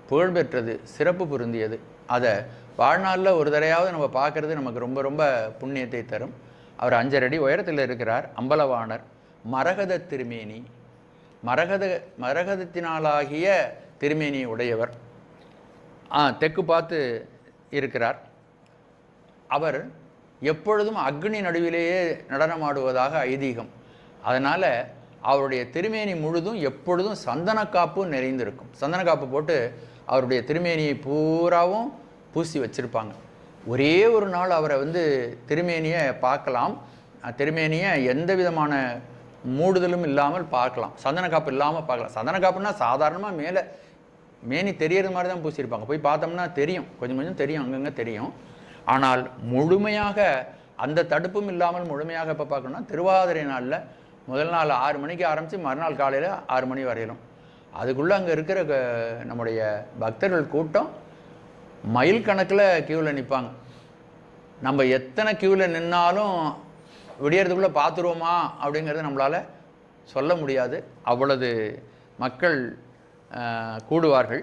புகழ்பெற்றது, சிறப்பு பொருந்தியது. அதை வாழ்நாளில் ஒரு தடையாவது நம்ம பார்க்குறது நமக்கு ரொம்ப ரொம்ப புண்ணியத்தை தரும். அவர் 5 அடி உயரத்தில் இருக்கிறார். அம்பலவாணர், மரகத திருமேனி, மரகதத்தினாலாகிய திருமேனி உடையவர். தெற்கு பார்த்து இருக்கிறார். அவர் எப்பொழுதும் அக்னி நடுவிலேயே நடனமாடுவதாக ஐதீகம். அதனால் அவருடைய திருமேனி முழுதும் எப்பொழுதும் சந்தனக்காப்பு நிறைந்திருக்கும். சந்தனக்காப்பு போட்டு அவருடைய திருமேனியை பூராவும் பூசி வச்சுருப்பாங்க. ஒரே ஒரு நாள் அவரை திருமேனியை பார்க்கலாம். திருமேனியை எந்த விதமான மூடுதலும் இல்லாமல் பார்க்கலாம், சந்தனக்காப்பு இல்லாமல் பார்க்கலாம். சந்தனக்காப்புன்னா சாதாரணமாக மேலே மேனி தெரியறது மாதிரி தான் பூசியிருப்பாங்க. போய் பார்த்தோம்னா தெரியும், கொஞ்சம் கொஞ்சம் தெரியும், அங்கங்கே தெரியும். ஆனால் முழுமையாக அந்த தடுப்பும் இல்லாமல் முழுமையாக இப்போ பார்க்கணும்னா திருவாதிரை நாளில் முதல் நாள் 6 மணிக்கு ஆரம்பித்து மறுநாள் காலையில் 6 மணி வரையிலும் அதுக்குள்ளே அங்கே இருக்கிற நம்முடைய பக்தர்கள் கூட்டம் மைல் கணக்கில் க்யூவில் நிற்பாங்க. நம்ம எத்தனை க்யூவில் நின்னாலும் விடியறதுக்குள்ளே பார்த்துருவோமா அப்படிங்கிறத நம்மளால் சொல்ல முடியாது. அவ்வளவு மக்கள் கூடுவார்கள்.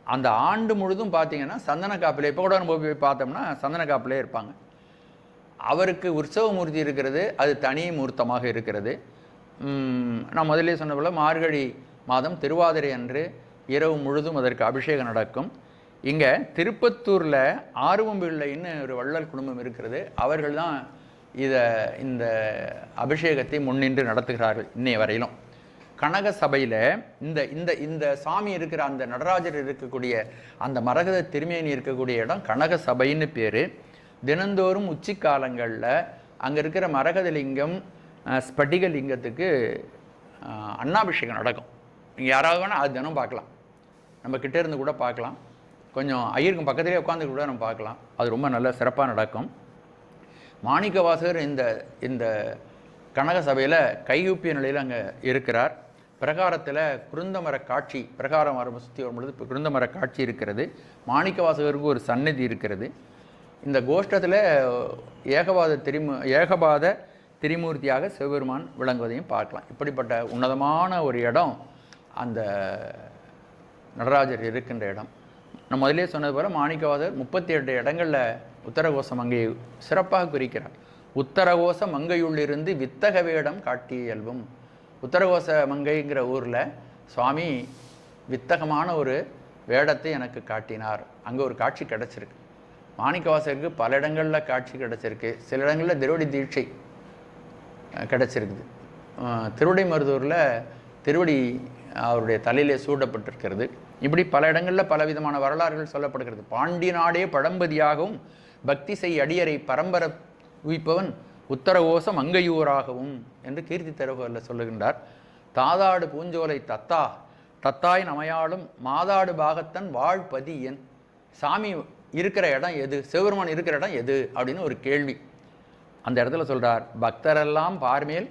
அந்த ஆண்டு முழுதும் பார்த்தீங்கன்னா சந்தன காப்பிலே, இப்போ கூட நம்ம போய் பார்த்தோம்னா சந்தன காப்பிலே இருப்பாங்க. அவருக்கு உற்சவ மூர்த்தி இருக்கிறது, அது தனி மூர்த்தமாக இருக்கிறது. நான் முதலே சொன்ன போல் மார்கழி மாதம் திருவாதிரை அன்று இரவு முழுதும் அதற்கு அபிஷேகம் நடக்கும். இங்கே திருப்பத்தூரில் ஆறுவம்பிள்ளைன்னு ஒரு வள்ளல் குடும்பம் இருக்கிறது. அவர்கள் தான் இந்த அபிஷேகத்தை முன்னின்று நடத்துகிறார்கள் இன்னைய வரையிலும். கனக சபையில் இந்த இந்த இந்த சாமி இருக்கிற அந்த நடராஜர் இருக்கக்கூடிய அந்த மரகத திருமேனி இருக்கக்கூடிய இடம் கனக சபைன்னு பேர். தினந்தோறும் உச்சி காலங்களில் அங்கே இருக்கிற மரகத லிங்கம், ஸ்படிக லிங்கத்துக்கு அன்னாபிஷேகம் நடக்கும். நீங்கள் யாராவது வேணால் அது தினம் பார்க்கலாம், நம்ம கிட்டே இருந்து கூட பார்க்கலாம். கொஞ்சம் ஐயருக்கும் பக்கத்திலே உட்காந்து கூட நம்ம பார்க்கலாம். அது ரொம்ப நல்ல சிறப்பாக நடக்கும். மாணிக்க வாசகர் இந்த கனக சபையில் கைகூப்பிய நிலையில் அங்கே இருக்கிறார். பிரகாரத்தில் குருந்தமர காட்சி, பிரகாரம் வர சுற்றி வரும்பொழுது இப்போ குருந்தமர காட்சி இருக்கிறது. மாணிக்க வாசகருக்கு ஒரு சந்நிதி இருக்கிறது. இந்த கோஷ்டத்தில் ஏகபாத திரிமூர்த்தியாக சிவபெருமான் விளங்குவதையும் பார்க்கலாம். இப்படிப்பட்ட உன்னதமான ஒரு இடம் அந்த நடராஜர் இருக்கின்ற இடம். நான் முதலே சொன்னது போல் மாணிக்கவாசகர் 38 இடங்களில் உத்தரகோச மங்கையை சிறப்பாக குறிக்கிறார். உத்தரகோச மங்கையுள்ளிருந்து வித்தக வேடம் காட்டிய இயல்பும். உத்தரகோச மங்கைங்கிற ஊரில் சுவாமி வித்தகமான ஒரு வேடத்தை எனக்கு காட்டினார். அங்கே ஒரு காட்சி கிடச்சிருக்கு. மாணிக்கவாசகருக்கு பல இடங்களில் காட்சி கிடச்சிருக்கு. சில இடங்களில் திருவடி தீட்சை கிடச்சிருக்குது. திருவடை மருதூரில் திருவடி அவருடைய தலையிலே சூடப்பட்டிருக்கிறது. இப்படி பல இடங்களில் பலவிதமான வரலாறுகள் சொல்லப்படுகிறது. பாண்டி நாடே பழம்பதியாகவும் பக்தி செய் அடியரை பரம்பர உயிப்பவன் உத்தரகோச மங்கையூராகவும் என்று கீர்த்தி தருகரில் சொல்லுகின்றார். தாதாடு பூஞ்சோலை தத்தாய் நமையாளும் மாதாடு பாகத்தன் வாழ்பதி என். சாமி இருக்கிற இடம் எது, சிவபெருமான் இருக்கிற இடம் எது அப்படின்னு ஒரு கேள்வி. அந்த இடத்துல சொல்கிறார், பக்தரெல்லாம் பார்மேல்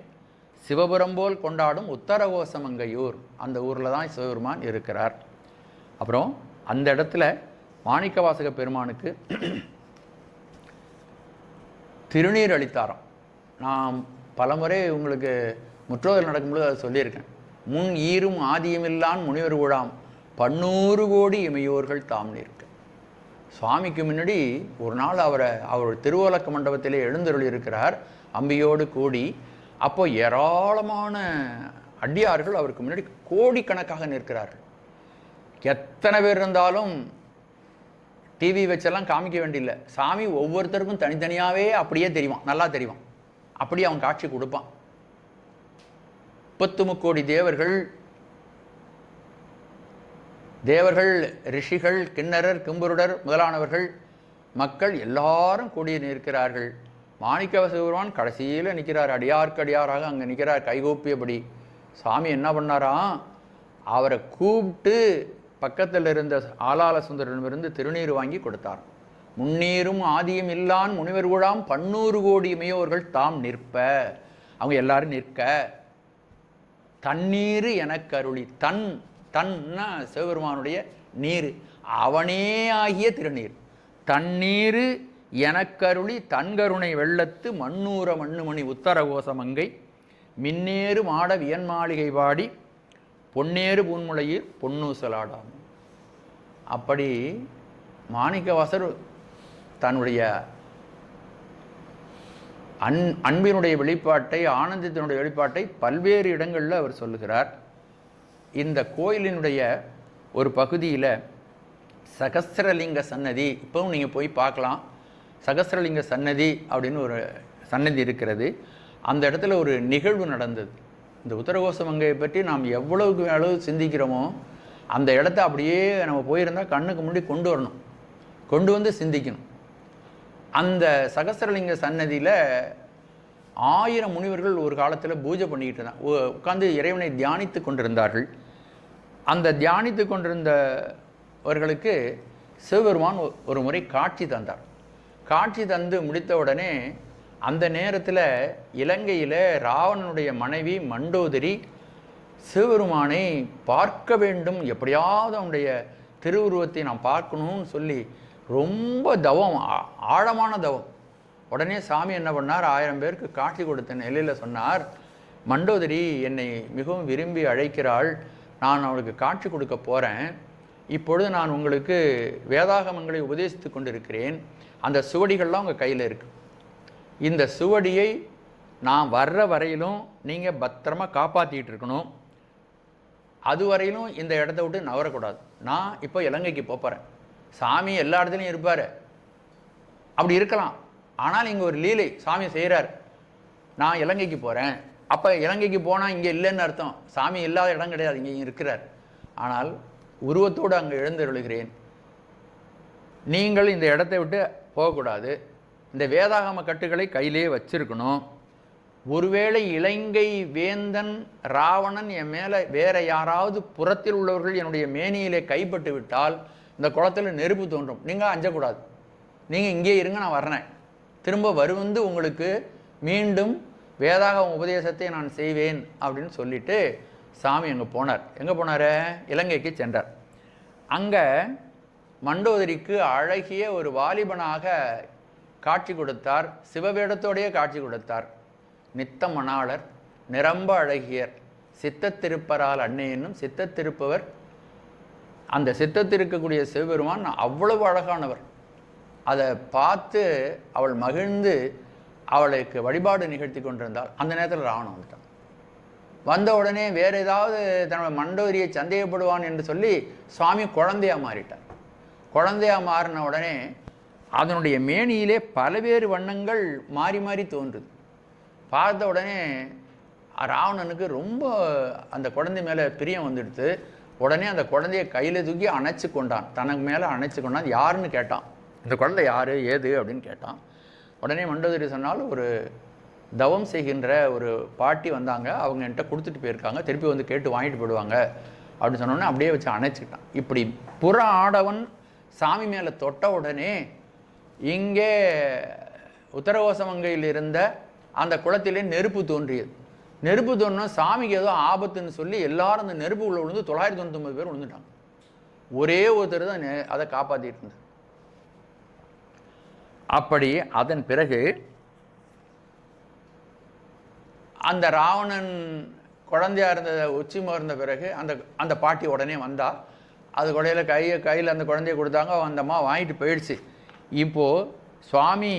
சிவபுரம் போல் கொண்டாடும் உத்தரகோச மங்கையூர். அந்த ஊரில் தான் சிவபெருமான் இருக்கிறார். அப்புறம் அந்த இடத்துல மாணிக்கவாசக பெருமானுக்கு திருநீர் அளித்தாராம். நான் பலமுறை உங்களுக்கு முற்றோதல் நடக்கும்போது அதை சொல்லியிருக்கேன். முன் ஈரும் ஆதியமில்லான் முனிவர் கூடாம் 100 கோடி இமையோர்கள் தாம் நிற்க. சுவாமிக்கு முன்னாடி ஒரு நாள் அவர் திருவோலக்க மண்டபத்திலே எழுந்தருளி இருக்கிறார் அம்பியோடு கூடி. அப்போ ஏராளமான அடியார்கள் அவருக்கு முன்னாடி கோடிக்கணக்காக நிற்கிறார்கள். எத்தனை பேர் இருந்தாலும் டிவி வச்செல்லாம் காமிக்க வேண்டியில்லை. சாமி ஒவ்வொருத்தருக்கும் தனித்தனியாகவே அப்படியே தெரிவான், நல்லா தெரிவான். அப்படியே அவன் காட்சி கொடுப்பான். 33 கோடி தேவர்கள், ரிஷிகள், கிண்ணறர், கிம்புருடர் முதலானவர்கள், மக்கள் எல்லாரும் கூடி நிற்கிறார்கள். மாணிக்க சிவபெருமான் கடைசியில் நிற்கிறார். அடியார்க்கு அடியாராக அங்கே நிற்கிறார் கைகூப்பியபடி. சாமி என்ன பண்ணாராம், அவரை கூப்பிட்டு பக்கத்தில் இருந்த ஆலால சுந்தரனிடமிருந்து திருநீர் வாங்கி கொடுத்தார். முன்னீரும் ஆதியும் இல்லான் முனிவர் கூடாம் 100 கோடி இமையோர்கள் தாம் நிற்ப. அவங்க எல்லாரும் நிற்க. தண்ணீர் எனக்கு அருளி. தன்னா சிவபெருமானுடைய நீர், அவனே ஆகிய திருநீர். தண்ணீர் எனக்கருளி தன்கருணை வெள்ளத்து மண்ணூர மண்ணுமணி உத்தரகோச மங்கை மின்னேறு மாட வியன் மாளிகை பாடி பொன்னேறு பூன்முளையில் பொன்னூசலாடாம். அப்படி மாணிக்கவாசர் தன்னுடைய அன்பினுடைய வெளிப்பாட்டை, ஆனந்தத்தினுடைய வெளிப்பாட்டை பல்வேறு இடங்களில் அவர் சொல்லுகிறார். இந்த கோயிலினுடைய ஒரு பகுதியில் சகஸ்ரலிங்க சன்னதி, இப்போவும் நீங்கள் போய் பார்க்கலாம். சகஸ்ரலிங்க சன்னதி அப்படின்னு ஒரு சன்னதி இருக்கிறது. அந்த இடத்துல ஒரு நிகழ்வு நடந்தது. இந்த உத்தரகோச மங்கையை பற்றி நாம் எவ்வளவுக்கு அளவு சிந்திக்கிறோமோ அந்த இடத்த அப்படியே நம்ம போயிருந்தால் கண்ணுக்கு முன்னாடி கொண்டு வரணும், கொண்டு வந்து சிந்திக்கணும். அந்த சகஸ்ரலிங்க சன்னதியில் 1000 முனிவர்கள் ஒரு காலத்தில் பூஜை பண்ணிக்கிட்டு இருந்தாங்க. உட்கார்ந்து இறைவனை தியானித்து கொண்டிருந்தார்கள். அந்த தியானித்து கொண்டிருந்தவர்களுக்கு சிவபெருமான் ஒரு முறை காட்சி தந்தார். காட்சி தந்து முடித்த உடனே அந்த நேரத்தில் இலங்கையில் ராவணனுடைய மனைவி மண்டோதரி சிவபெருமானை பார்க்க வேண்டும், எப்படியாவது அவனுடைய திருவுருவத்தை நான் பார்க்கணும்னு சொல்லி ரொம்ப தவம், ஆழமான தவம். உடனே சாமி என்ன பண்ணார், 1000 பேருக்கு காட்சி கொடுத்த நிலையில் சொன்னார், மண்டோதரி என்னை மிகவும் விரும்பி அழைக்கிறாள், நான் அவளுக்கு காட்சி கொடுக்க போகிறேன். இப்பொழுது நான் உங்களுக்கு வேதாகமங்களை உபதேசித்து கொண்டிருக்கிறேன். அந்த சுவடிகள்லாம் உங்கள் கையில் இருக்கு. இந்த சுவடியை நான் வர்ற வரையிலும் நீங்கள் பத்திரமா காப்பாற்றிக்கிட்டு இருக்கணும். அது வரையிலும் இந்த இடத்த விட்டு நவரக்கூடாது. நான் இப்போ இலங்கைக்கு போகிறேன். சாமி எல்லா இடத்துலையும் இருப்பார், அப்படி இருக்கலாம். ஆனால் இங்கே ஒரு லீலை சாமி செய்கிறார். நான் இலங்கைக்கு போகிறேன். அப்போ இலங்கைக்கு போனால் இங்கே இல்லைன்னு அர்த்தம். சாமி இல்லாத இடம் கிடையாது, இங்கே இருக்கிறார். ஆனால் உருவத்தோடு அங்கே எழுந்தருளுகிறேன். நீங்கள் இந்த இடத்தை விட்டு போகக்கூடாது. இந்த வேதாகம கட்டுகளை கையிலே வச்சிருக்கணும். ஒருவேளை இலங்கை வேந்தன் ராவணன் என் மேலே வேற யாராவது புறத்தில் உள்ளவர்கள் என்னுடைய மேனியிலே கைப்பட்டு விட்டால் இந்த குளத்தில் நெருப்பு தோன்றும். நீங்கள் அஞ்சக்கூடாது. நீங்கள் இங்கே இருங்க, நான் வர்றேன். திரும்ப வருவந்து உங்களுக்கு மீண்டும் வேதாகம உபதேசத்தை நான் செய்வேன் அப்படின்னு சொல்லிட்டு சாமி அங்கே போனார். எங்கே போனார்? இலங்கைக்கு சென்றார். அங்கே மண்டோதரிக்கு அழகிய ஒரு வாலிபனாக காட்சி கொடுத்தார். சிவவேடத்தோடையே காட்சி கொடுத்தார். நித்த மணாளர் நிரம்ப அழகியர் சித்தத்திருப்பரால் அன்னை என்னும் சித்தத்திருப்பவர். அந்த சித்தத்திருக்கக்கூடிய சிவபெருமான் அவ்வளவு அழகானவர். அதை பார்த்து அவள் மகிழ்ந்து அவளுக்கு வழிபாடு நிகழ்த்தி கொண்டிருந்தாள். அந்த நேரத்தில் ராவணன் வந்துட்டான். வந்த உடனே வேறு ஏதாவது தன்னோட மண்டோதரியை சந்தேகப்படுவான் என்று சொல்லி சுவாமி குழந்தையாக மாறிட்டார். குழந்தையாக மாறின உடனே அதனுடைய மேனியிலே பல்வேறு வண்ணங்கள் மாறி மாறி தோன்றுது. பார்த்த உடனே ராவணனுக்கு ரொம்ப அந்த குழந்தை மேலே பிரியம் வந்துடுத்து. உடனே அந்த குழந்தைய கையில் தூக்கி அணைச்சி கொண்டான். தனக்கு மேலே அணைச்சி கொண்டான். யாருன்னு கேட்டான். இந்த குழந்தை யார் ஏது அப்படின்னு கேட்டான். உடனே மண்டோதரி சொன்னால் ஒரு தவம் செய்கின்ற ஒரு பாட்டி வந்தாங்க, அவங்க என்கிட்ட கொடுத்துட்டு போயிருக்காங்க, திருப்பி வந்து கேட்டு வாங்கிட்டு போயிடுவாங்க அப்படின்னு சொன்னோன்னே அப்படியே வச்சு அணைச்சிக்கிட்டான். இப்படி புற ஆடவன் சாமி மேலே தொட்ட உடனே இங்கே உத்தரகோசமங்கையில் இருந்த அந்த குளத்திலே நெருப்பு தோன்றியது. நெருப்பு தோன்றினா சாமிக்கு ஏதோ ஆபத்துன்னு சொல்லி எல்லாரும் அந்த நெருப்பு உள்ள விழுந்து 999 பேர் விழுந்துட்டாங்க. ஒரே ஒருத்தர் தான் அதை காப்பாற்றிட்டு இருந்தார். அப்படி அதன் பிறகு அந்த ராவணன் குழந்தையா இருந்த உச்சி மோர்ந்த பிறகு அந்த பாட்டி உடனே வந்தா. அது குடையில கையில் அந்த குழந்தைய கொடுத்தாங்க. அந்த அம்மா வாங்கிட்டு போயிடுச்சு. இப்போது சுவாமி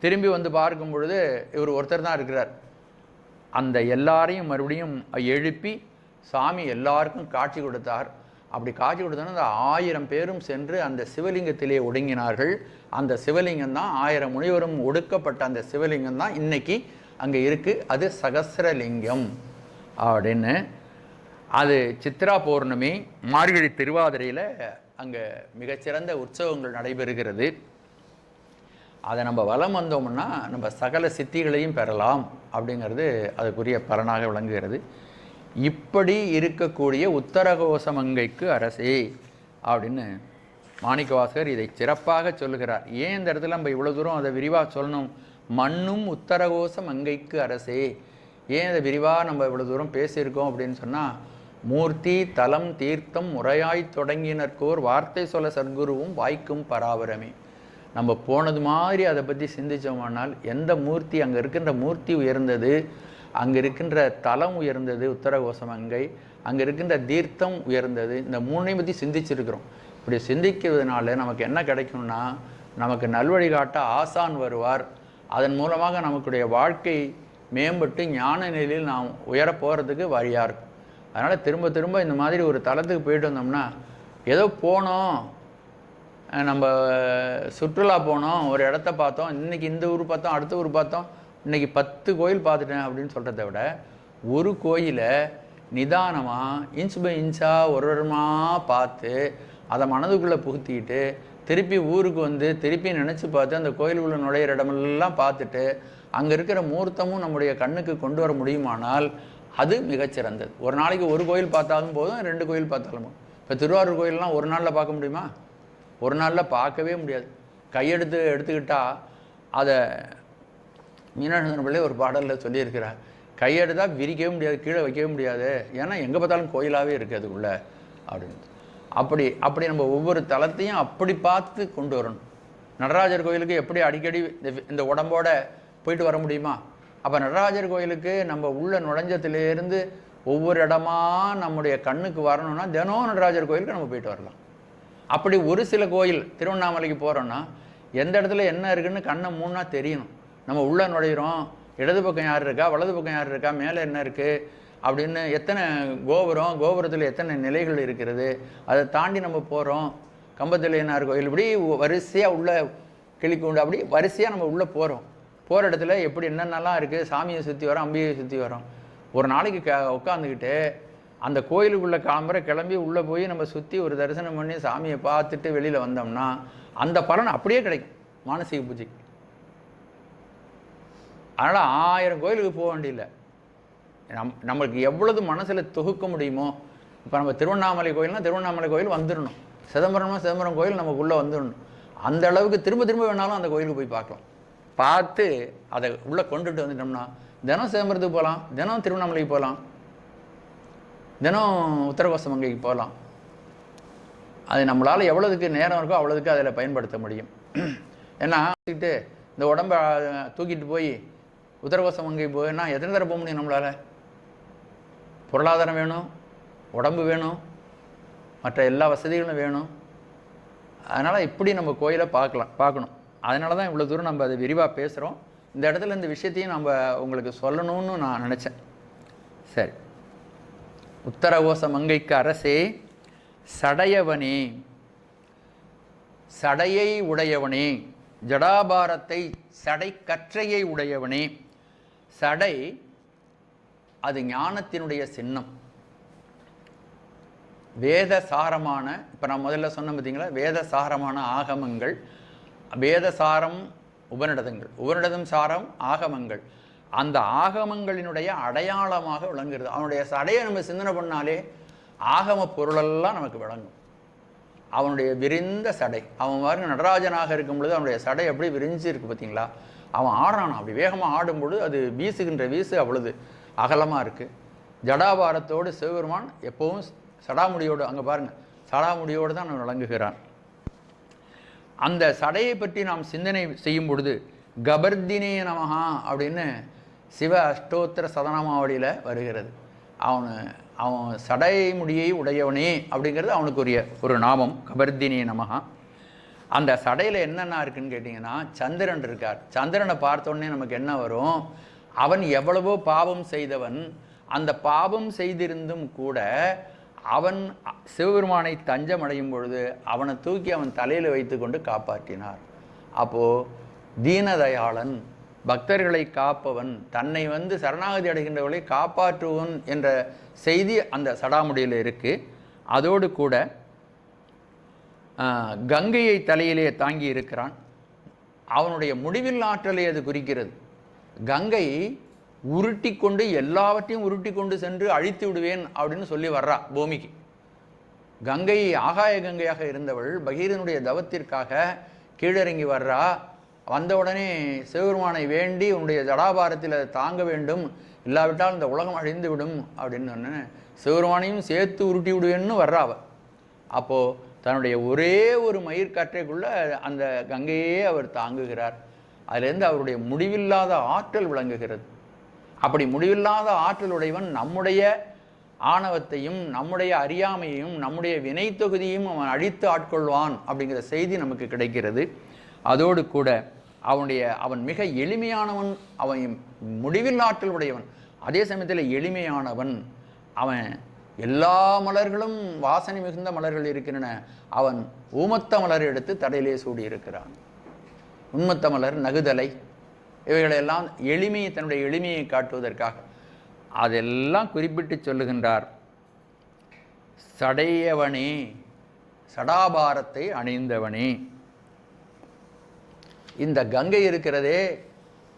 திரும்பி வந்து பார்க்கும் பொழுது இவர் ஒருத்தர் தான் இருக்கிறார். அந்த எல்லாரையும் மறுபடியும் எழுப்பி சாமி எல்லாருக்கும் காட்சி கொடுத்தார். அப்படி காட்சி கொடுத்தோன்னா அந்த 1000 பேரும் சென்று அந்த சிவலிங்கத்திலே ஒடுங்கினார்கள். அந்த சிவலிங்கம் தான் 1000 முனிவரும் ஒடுக்கப்பட்ட அந்த சிவலிங்கம் தான் இன்னைக்கு அங்கே இருக்குது. அது சகஸ்ரலிங்கம் அப்படின்னு. அது சித்ரா பௌர்ணமி மார்கழி திருவாதிரையில் அங்கே மிகச்சிறந்த உற்சவங்கள் நடைபெறுகிறது. அதை நம்ம வலம் வந்தோம்னா நம்ம சகல சித்திகளையும் பெறலாம் அப்படிங்கிறது அதுக்குரிய பலனாக விளங்குகிறது. இப்படி இருக்கக்கூடிய உத்தரகோசமங்கைக்கு அரசே அப்படின்னு மாணிக்கவாசகர் இதை சிறப்பாக சொல்லுகிறார். ஏன் இந்த இடத்துல நம்ம இவ்வளோ தூரம் அதை விரிவாக சொல்லணும்? மண்ணும் உத்தரகோசமங்கைக்கு அரசே, ஏன் அதை விரிவாக நம்ம இவ்வளோ தூரம் பேசியிருக்கோம் அப்படின்னு சொன்னால், மூர்த்தி தலம் தீர்த்தம் முறையாய் தொடங்கினர்க்கோர் வார்த்தை சொல்ல சத்குருவும் வாய்க்கும் பராபரமே. நம்ம போனது மாதிரி அதை பற்றி சிந்தித்தோமானால் எந்த மூர்த்தி, அங்கே இருக்கின்ற மூர்த்தி உயர்ந்தது, அங்கே இருக்கின்ற தலம் உயர்ந்தது உத்தரகோசமங்கை, அங்கே இருக்கின்ற தீர்த்தம் உயர்ந்தது, இந்த மூணையும் பற்றி சிந்திச்சிருக்கிறோம். இப்படி சிந்திக்கிறதுனால நமக்கு என்ன கிடைக்கும்னா, நமக்கு நல்வழி காட்ட ஆசான் வருவார். அதன் மூலமாக நமக்குடைய வாழ்க்கை மேம்பட்டு ஞான நிலையில் நாம் உயர போகிறதுக்கு வழியாக இருக்கும். அதனால் திரும்ப திரும்ப இந்த மாதிரி ஒரு தலத்துக்கு போயிட்டு வந்தோம்னா, ஏதோ போனோம், நம்ம சுற்றுலா போனோம், ஒரு இடத்த பார்த்தோம், இன்றைக்கி இந்த ஊர் பார்த்தோம், அடுத்த ஊர் பார்த்தோம், இன்றைக்கி 10 கோயில் பார்த்துட்டேன் அப்படின்னு சொல்கிறத விட, ஒரு கோயிலை நிதானமாக இன்ச் பை இன்ச்சாக ஒரு இடமாக பார்த்து அதை மனதுக்குள்ளே புகுத்திக்கிட்டு திருப்பி ஊருக்கு வந்து திருப்பி நினச்சி பார்த்து அந்த கோயிலுக்குள்ளே நுழையிற இடமெல்லாம் பார்த்துட்டு அங்கே இருக்கிற மூர்த்தமும் நம்முடைய கண்ணுக்கு கொண்டு வர முடியுமானால் அது மிகச்சிறந்தது. ஒரு நாளைக்கு ஒரு கோயில் பார்த்தாலும் போதும், 2 கோயில் பார்த்தாலும். இப்போ திருவாரூர் கோயிலெலாம் ஒரு நாளில் பார்க்க முடியுமா? ஒரு நாளில் பார்க்கவே முடியாது. எடுத்துக்கிட்டால் அதை மீனாட்சி பிள்ளை ஒரு பாடலில் சொல்லியிருக்கிறார், கையெடுத்தால் விரிக்கவே முடியாது, கீழே வைக்கவே முடியாது, ஏன்னா எங்கே பார்த்தாலும் கோயிலாகவே இருக்குது அதுக்குள்ளே அப்படின்னு. அப்படி நம்ம ஒவ்வொரு தலத்தையும் அப்படி பார்த்து கொண்டு வரணும். நடராஜர் கோயிலுக்கு எப்படி அடிக்கடி இந்த உடம்போட போயிட்டு வர முடியுமா? அப்போ நடராஜர் கோயிலுக்கு நம்ம உள்ள நுழைஞ்சத்துலேருந்து ஒவ்வொரு இடமா நம்முடைய கண்ணுக்கு வரணும்னா தினம் நடராஜர் கோயிலுக்கு நம்ம போயிட்டு வரலாம். அப்படி ஒரு சில கோயில் திருவண்ணாமலைக்கு போகிறோன்னா எந்த இடத்துல என்ன இருக்குன்னு கண்ணை மூணா தெரியணும். நம்ம உள்ளே நுழையிறோம், இடது பக்கம் யார் இருக்கா, வலது பக்கம் யார் இருக்கா, மேலே என்ன இருக்குது அப்படின்னு, எத்தனை கோபுரம், கோபுரத்தில் எத்தனை நிலைகள் இருக்கிறது, அதை தாண்டி நம்ம போகிறோம். கம்பத்தில் என்ன கோயில், இப்படி வரிசையாக உள்ள கிளிக்குண்டு அப்படி வரிசையாக நம்ம உள்ளே போகிறோம். போகிற இடத்துல எப்படி என்னென்னலாம் இருக்குது, சாமியை சுற்றி வரோம், அம்பியை சுற்றி வரோம். ஒரு நாளைக்கு உட்காந்துக்கிட்டு அந்த கோயிலுக்குள்ளே கிளம்பி உள்ளே போய் நம்ம சுற்றி ஒரு தரிசனம் பண்ணி சாமியை பார்த்துட்டு வெளியில் வந்தோம்னா அந்த பலன் அப்படியே கிடைக்கும் மானசீக பூஜைக்கு. அதனால் 1000 கோயிலுக்கு போக வேண்டியில்லை. நம்மளுக்கு எவ்வளவு மனசில் தொகுக்க முடியுமோ. இப்போ நம்ம திருவண்ணாமலை கோயில்னால் திருவண்ணாமலை கோயில் வந்துடணும், சிதம்பரம்னா சிதம்பரம் கோயில் நமக்குள்ளே வந்துடணும். அந்த அளவுக்கு திரும்ப திரும்ப வேணாலும் அந்த கோயிலுக்கு போய் பார்க்கலாம். பார்த்து அதை உள்ளே கொண்டுட்டு வந்துட்டோம்னா தினம் சிதம்பரத்துக்கு போகலாம், தினம் திருவண்ணாமலைக்கு போகலாம், தினம் உத்தரகோசமங்கைக்கு போகலாம். அது நம்மளால் எவ்வளோதுக்கு நேரம் இருக்கோ அவ்வளோதுக்கு அதில் பயன்படுத்த முடியும். ஏன்னா இந்த உடம்பை தூக்கிட்டு போய் உத்தரகோசமங்கை போயின்னா எத்தனை தடவை போக முடியும் நம்மளால்? பொருளாதாரம் வேணும், உடம்பு வேணும், மற்ற எல்லா வசதிகளும் வேணும். அதனால் இப்படி நம்ம கோயிலை பார்க்கணும். அதனால தான் இவ்வளோ தூரம் நம்ம அதை விரிவாக பேசுகிறோம். இந்த இடத்துல இந்த விஷயத்தையும் நம்ம உங்களுக்கு சொல்லணும்னு நான் நினச்சேன். சரி, உத்தரகோசமங்கைக்கு அரசே சடையவனே, சடையை உடையவனே, ஜடாபாரத்தை சடை கற்றையை உடையவனே. சடை அது ஞானத்தினுடைய சின்னம், வேதசாரமான, இப்போ நான் முதல்ல சொன்ன பார்த்தீங்களா, வேதசாரமான ஆகமங்கள், வேதசாரம் உபநிடதங்கள், உபநிடதம் சாரம் ஆகமங்கள், அந்த ஆகமங்களினுடைய அடையாளமாக விளங்குகிறது. அவனுடைய சடையை நம்ம சிந்தனை பண்ணாலே ஆகம பொருளெல்லாம் நமக்கு விளங்கும். அவனுடைய விரிந்த சடை, அவன் பாருங்க நடராஜனாக இருக்கும் பொழுது அவனுடைய சடை எப்படி விரிஞ்சு இருக்குது பார்த்தீங்களா? அவன் ஆடுறான், அப்படி வேகமாக ஆடும்பொழுது அது வீசுகின்ற வீசு அவ்வளவு அகலமாக இருக்குது. ஜடாபாரத்தோடு சிவபெருமான் எப்பவும் சடாமுடியோடு, அங்கே பாருங்கள், சடாமுடியோடு தான் அவன் விளங்குகிறான். அந்த சடையை பற்றி நாம் சிந்தனை செய்யும் பொழுது கபர்தினே நமஹா அப்படின்னு சிவ அஷ்டோத்திர சதனமாவளியில் வருகிறது. அவன் சடை முடியை உடையவனே அப்படிங்கிறது அவனுக்குரிய ஒரு நாமம், கபர்தினே நமஹா. அந்த சடையில் என்னென்ன இருக்குன்னு கேட்டிங்கன்னா, சந்திரன் இருக்கார். சந்திரனை பார்த்தோன்னே நமக்கு என்ன வரும்? அவன் எவ்வளவோ பாவம் செய்தவன், அந்த பாவம் செய்திருந்தும் கூட அவன் சிவபெருமானை தஞ்சம் அடையும் பொழுது அவனை தூக்கி அவன் தலையில் வைத்து கொண்டு காப்பாற்றினார். அப்போது தீனதயாளன், பக்தர்களை காப்பவன், தன்னை சரணாகதி அடைகின்றவர்களை காப்பாற்றுவன் என்ற செய்தி அந்த சடாமுடியில் இருக்குது. அதோடு கூட கங்கையை தலையிலே தாங்கி இருக்கிறான். அவனுடைய முடிவில் ஆற்றலை அது குறிக்கிறது. கங்கை உருட்டி கொண்டு எல்லாவற்றையும் உருட்டி கொண்டு சென்று அழித்து விடுவேன் அப்படின்னு சொல்லி வர்றா பூமிக்கு. கங்கை ஆகாய கங்கையாக இருந்தவள் பகீரனுடைய தவத்திற்காக கீழிறங்கி வர்றா. வந்தவுடனே சிவபெருமானை வேண்டி உன்னுடைய ஜடாபாரத்தில் அதை தாங்க வேண்டும், இல்லாவிட்டால் இந்த உலகம் அழிந்து விடும் அப்படின்னு சொன்ன சிவபெருமானையும் சேர்த்து உருட்டி விடுவேன்னு வர்றாவ. அப்போது தன்னுடைய ஒரே ஒரு மயிர்காற்றைக்குள்ளே அந்த கங்கையே அவர் தாங்குகிறார். அதிலிருந்து அவருடைய முடிவில்லாத ஆற்றல் விளங்குகிறது. அப்படி முடிவில்லாத ஆற்றலுடையவன் நம்முடைய ஆணவத்தையும் நம்முடைய அறியாமையையும் நம்முடைய வினை தொகுதியும் அவன் அழித்து ஆட்கொள்வான் அப்படிங்கிற செய்தி நமக்கு கிடைக்கிறது. அதோடு கூட அவன் மிக எளிமையானவன், அவன் முடிவில் ஆற்றல் உடையவன், அதே சமயத்தில் எளிமையானவன். அவன் எல்லா மலர்களும் வாசனை மிகுந்த மலர்கள் இருக்கின்றன, அவன் ஊமத்த மலர் எடுத்து தடையிலே சூடியிருக்கிறான். உண்மத்த மலர், நகுதலை, இவைகளெல்லாம் எளிமையை, தன்னுடைய எளிமையை காட்டுவதற்காக அதெல்லாம் குறிப்பிட்டு சொல்லுகின்றார். சடையவனே, சடாபாரத்தை அணிந்தவனே. இந்த கங்கை இருக்கிறதே,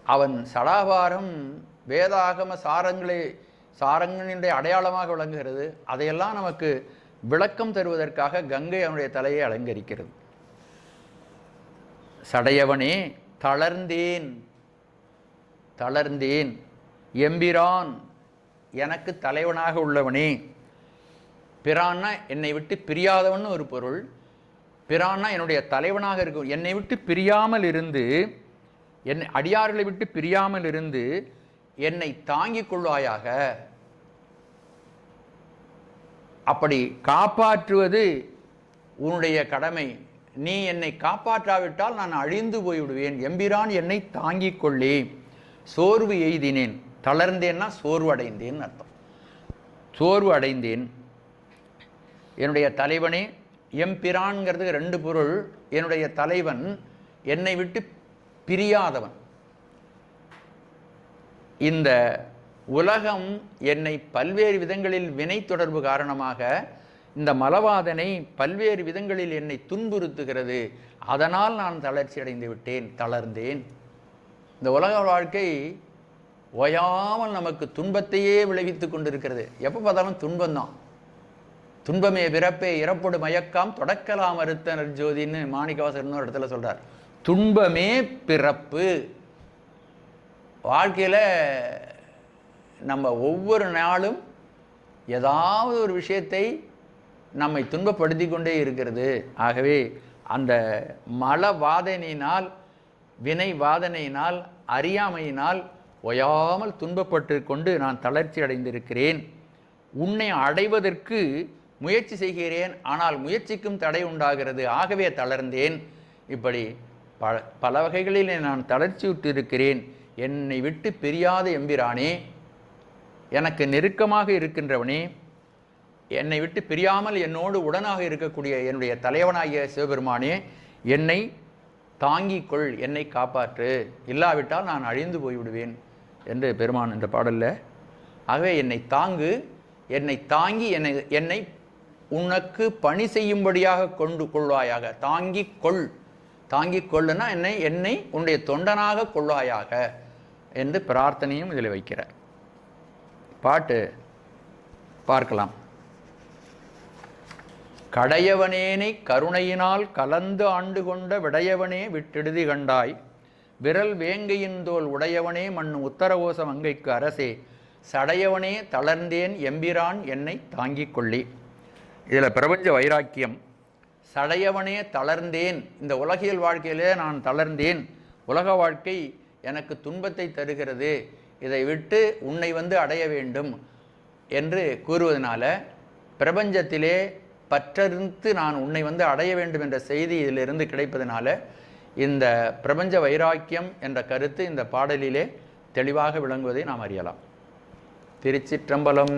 அவன் சடாபாரம் வேதாகம சாரங்களினுடைய அடையாளமாக விளங்குகிறது. அதையெல்லாம் நமக்கு விளக்கம் தருவதற்காக கங்கை அவனுடைய தலையை அலங்கரிக்கிறது. சடையவனே தளர்ந்தேன் எம்பிரான், எனக்கு தலைவனாக உள்ளவனே. பிரான்னா என்னை விட்டு பிரியாதவன் ஒரு பொருள். பிரான்னா என்னுடைய தலைவனாக இருக்கும், என்னை விட்டு பிரியாமல் இருந்து, அடியார்களை விட்டு பிரியாமல் இருந்து என்னை தாங்கிக் கொள்வாயாக. அப்படி காப்பாற்றுவது உன்னுடைய கடமை. நீ என்னை காப்பாற்றாவிட்டால் நான் அழிந்து போய்விடுவேன். எம்பிரான் என்னை தாங்கிக் கொள்ளே. சோர்வு எய்தினேன். தளர்ந்தேன்னா சோர்வு அடைந்தேன் அர்த்தம். சோர்வு அடைந்தேன். என்னுடைய தலைவனே, எம்பிரான்ங்கிறது 2 பொருள். என்னுடைய தலைவன் என்னை விட்டு பிரியாதவன். இந்த உலகம் என்னை பல்வேறு விதங்களில் வினை தொடர்பு காரணமாக இந்த மலவாதனை பல்வேறு விதங்களில் என்னை துன்புறுத்துகிறது. அதனால் நான் தளர்ச்சி அடைந்து விட்டேன், தளர்ந்தேன். இந்த உலக வாழ்க்கை ஓயாமல் நமக்கு துன்பத்தையே விளைவித்து கொண்டிருக்கிறது. எப்போ பார்த்தாலும் துன்பம்தான். துன்பமே பிறப்பே இறப்போடு மயக்காம் தொடக்கலாம் அறுத்தனர் ஜோதின்னு மாணிக்கவாசகர் ஒரு இடத்துல சொல்கிறார். துன்பமே பிறப்பு. வாழ்க்கையில் நம்ம ஒவ்வொரு நாளும் ஏதாவது ஒரு விஷயத்தை நம்மை துன்பப்படுத்தி கொண்டே இருக்கிறது. ஆகவே அந்த மலவாதனையினால், வினை வாதனையினால், அறியாமையினால் ஓயாமல் துன்பப்பட்டு கொண்டு நான் தளர்ச்சி அடைந்திருக்கிறேன். உன்னை அடைவதற்கு முயற்சி செய்கிறேன், ஆனால் முயற்சிக்கும் தடை உண்டாகிறது. ஆகவே தளர்ந்தேன். இப்படி பல வகைகளில் நான் தளர்ச்சியுற்று இருக்கிறேன். என்னை விட்டு பிரியாத எம்பிரானே, எனக்கு நெருக்கமாக இருக்கின்றவனே, என்னை விட்டு பிரியாமல் என்னோடு உடனாக இருக்கக்கூடிய என்னுடைய தலைவனாகிய சிவபெருமானே, என்னை தாங்கிக் கொள், என்னை காப்பாற்று, இல்லாவிட்டால் நான் அழிந்து போய்விடுவேன் என்று பெருமான் என்ற பாடலில். ஆகவே என்னை தாங்கு, என்னை தாங்கி என்னை உனக்கு பணி செய்யும்படியாக கொண்டு கொள்வாயாக. தாங்கிக் கொள். தாங்கிக் கொள்ளுன்னா என்னை உன்னுடைய தொண்டனாக கொள்வாயாக என்று பிரார்த்தனையும் இதில் வைக்கிறார். பாட்டு பார்க்கலாம். கடையவனேனை கருணையினால் கலந்து ஆண்டு கொண்ட விடையவனே விட்டெடுதி கண்டாய். விரல் வேங்கையின் தோல் உடையவனே மண்ணு உத்தரகோசம் அங்கைக்கு அரசே. சடையவனே தளர்ந்தேன் எம்பிரான் என்னை தாங்கிக் கொள்ளி. இதில் பிரபஞ்ச வைராக்கியம். சடையவனே தளர்ந்தேன். இந்த உலகியல் வாழ்க்கையிலே நான் தளர்ந்தேன். உலக வாழ்க்கை எனக்கு துன்பத்தை தருகிறது. இதை விட்டு உன்னை அடைய வேண்டும் என்று கூறுவதனால பிரபஞ்சத்திலே பற்றறுத்து நான் உன்னை அடைய வேண்டும் என்ற செய்தி இதிலிருந்து கிடைப்பதனால இந்த பிரபஞ்ச வைராக்கியம் என்ற கருத்து இந்த பாடலிலே தெளிவாக விளங்குவதை நாம் அறியலாம். திருச்சிற்றம்பலம்.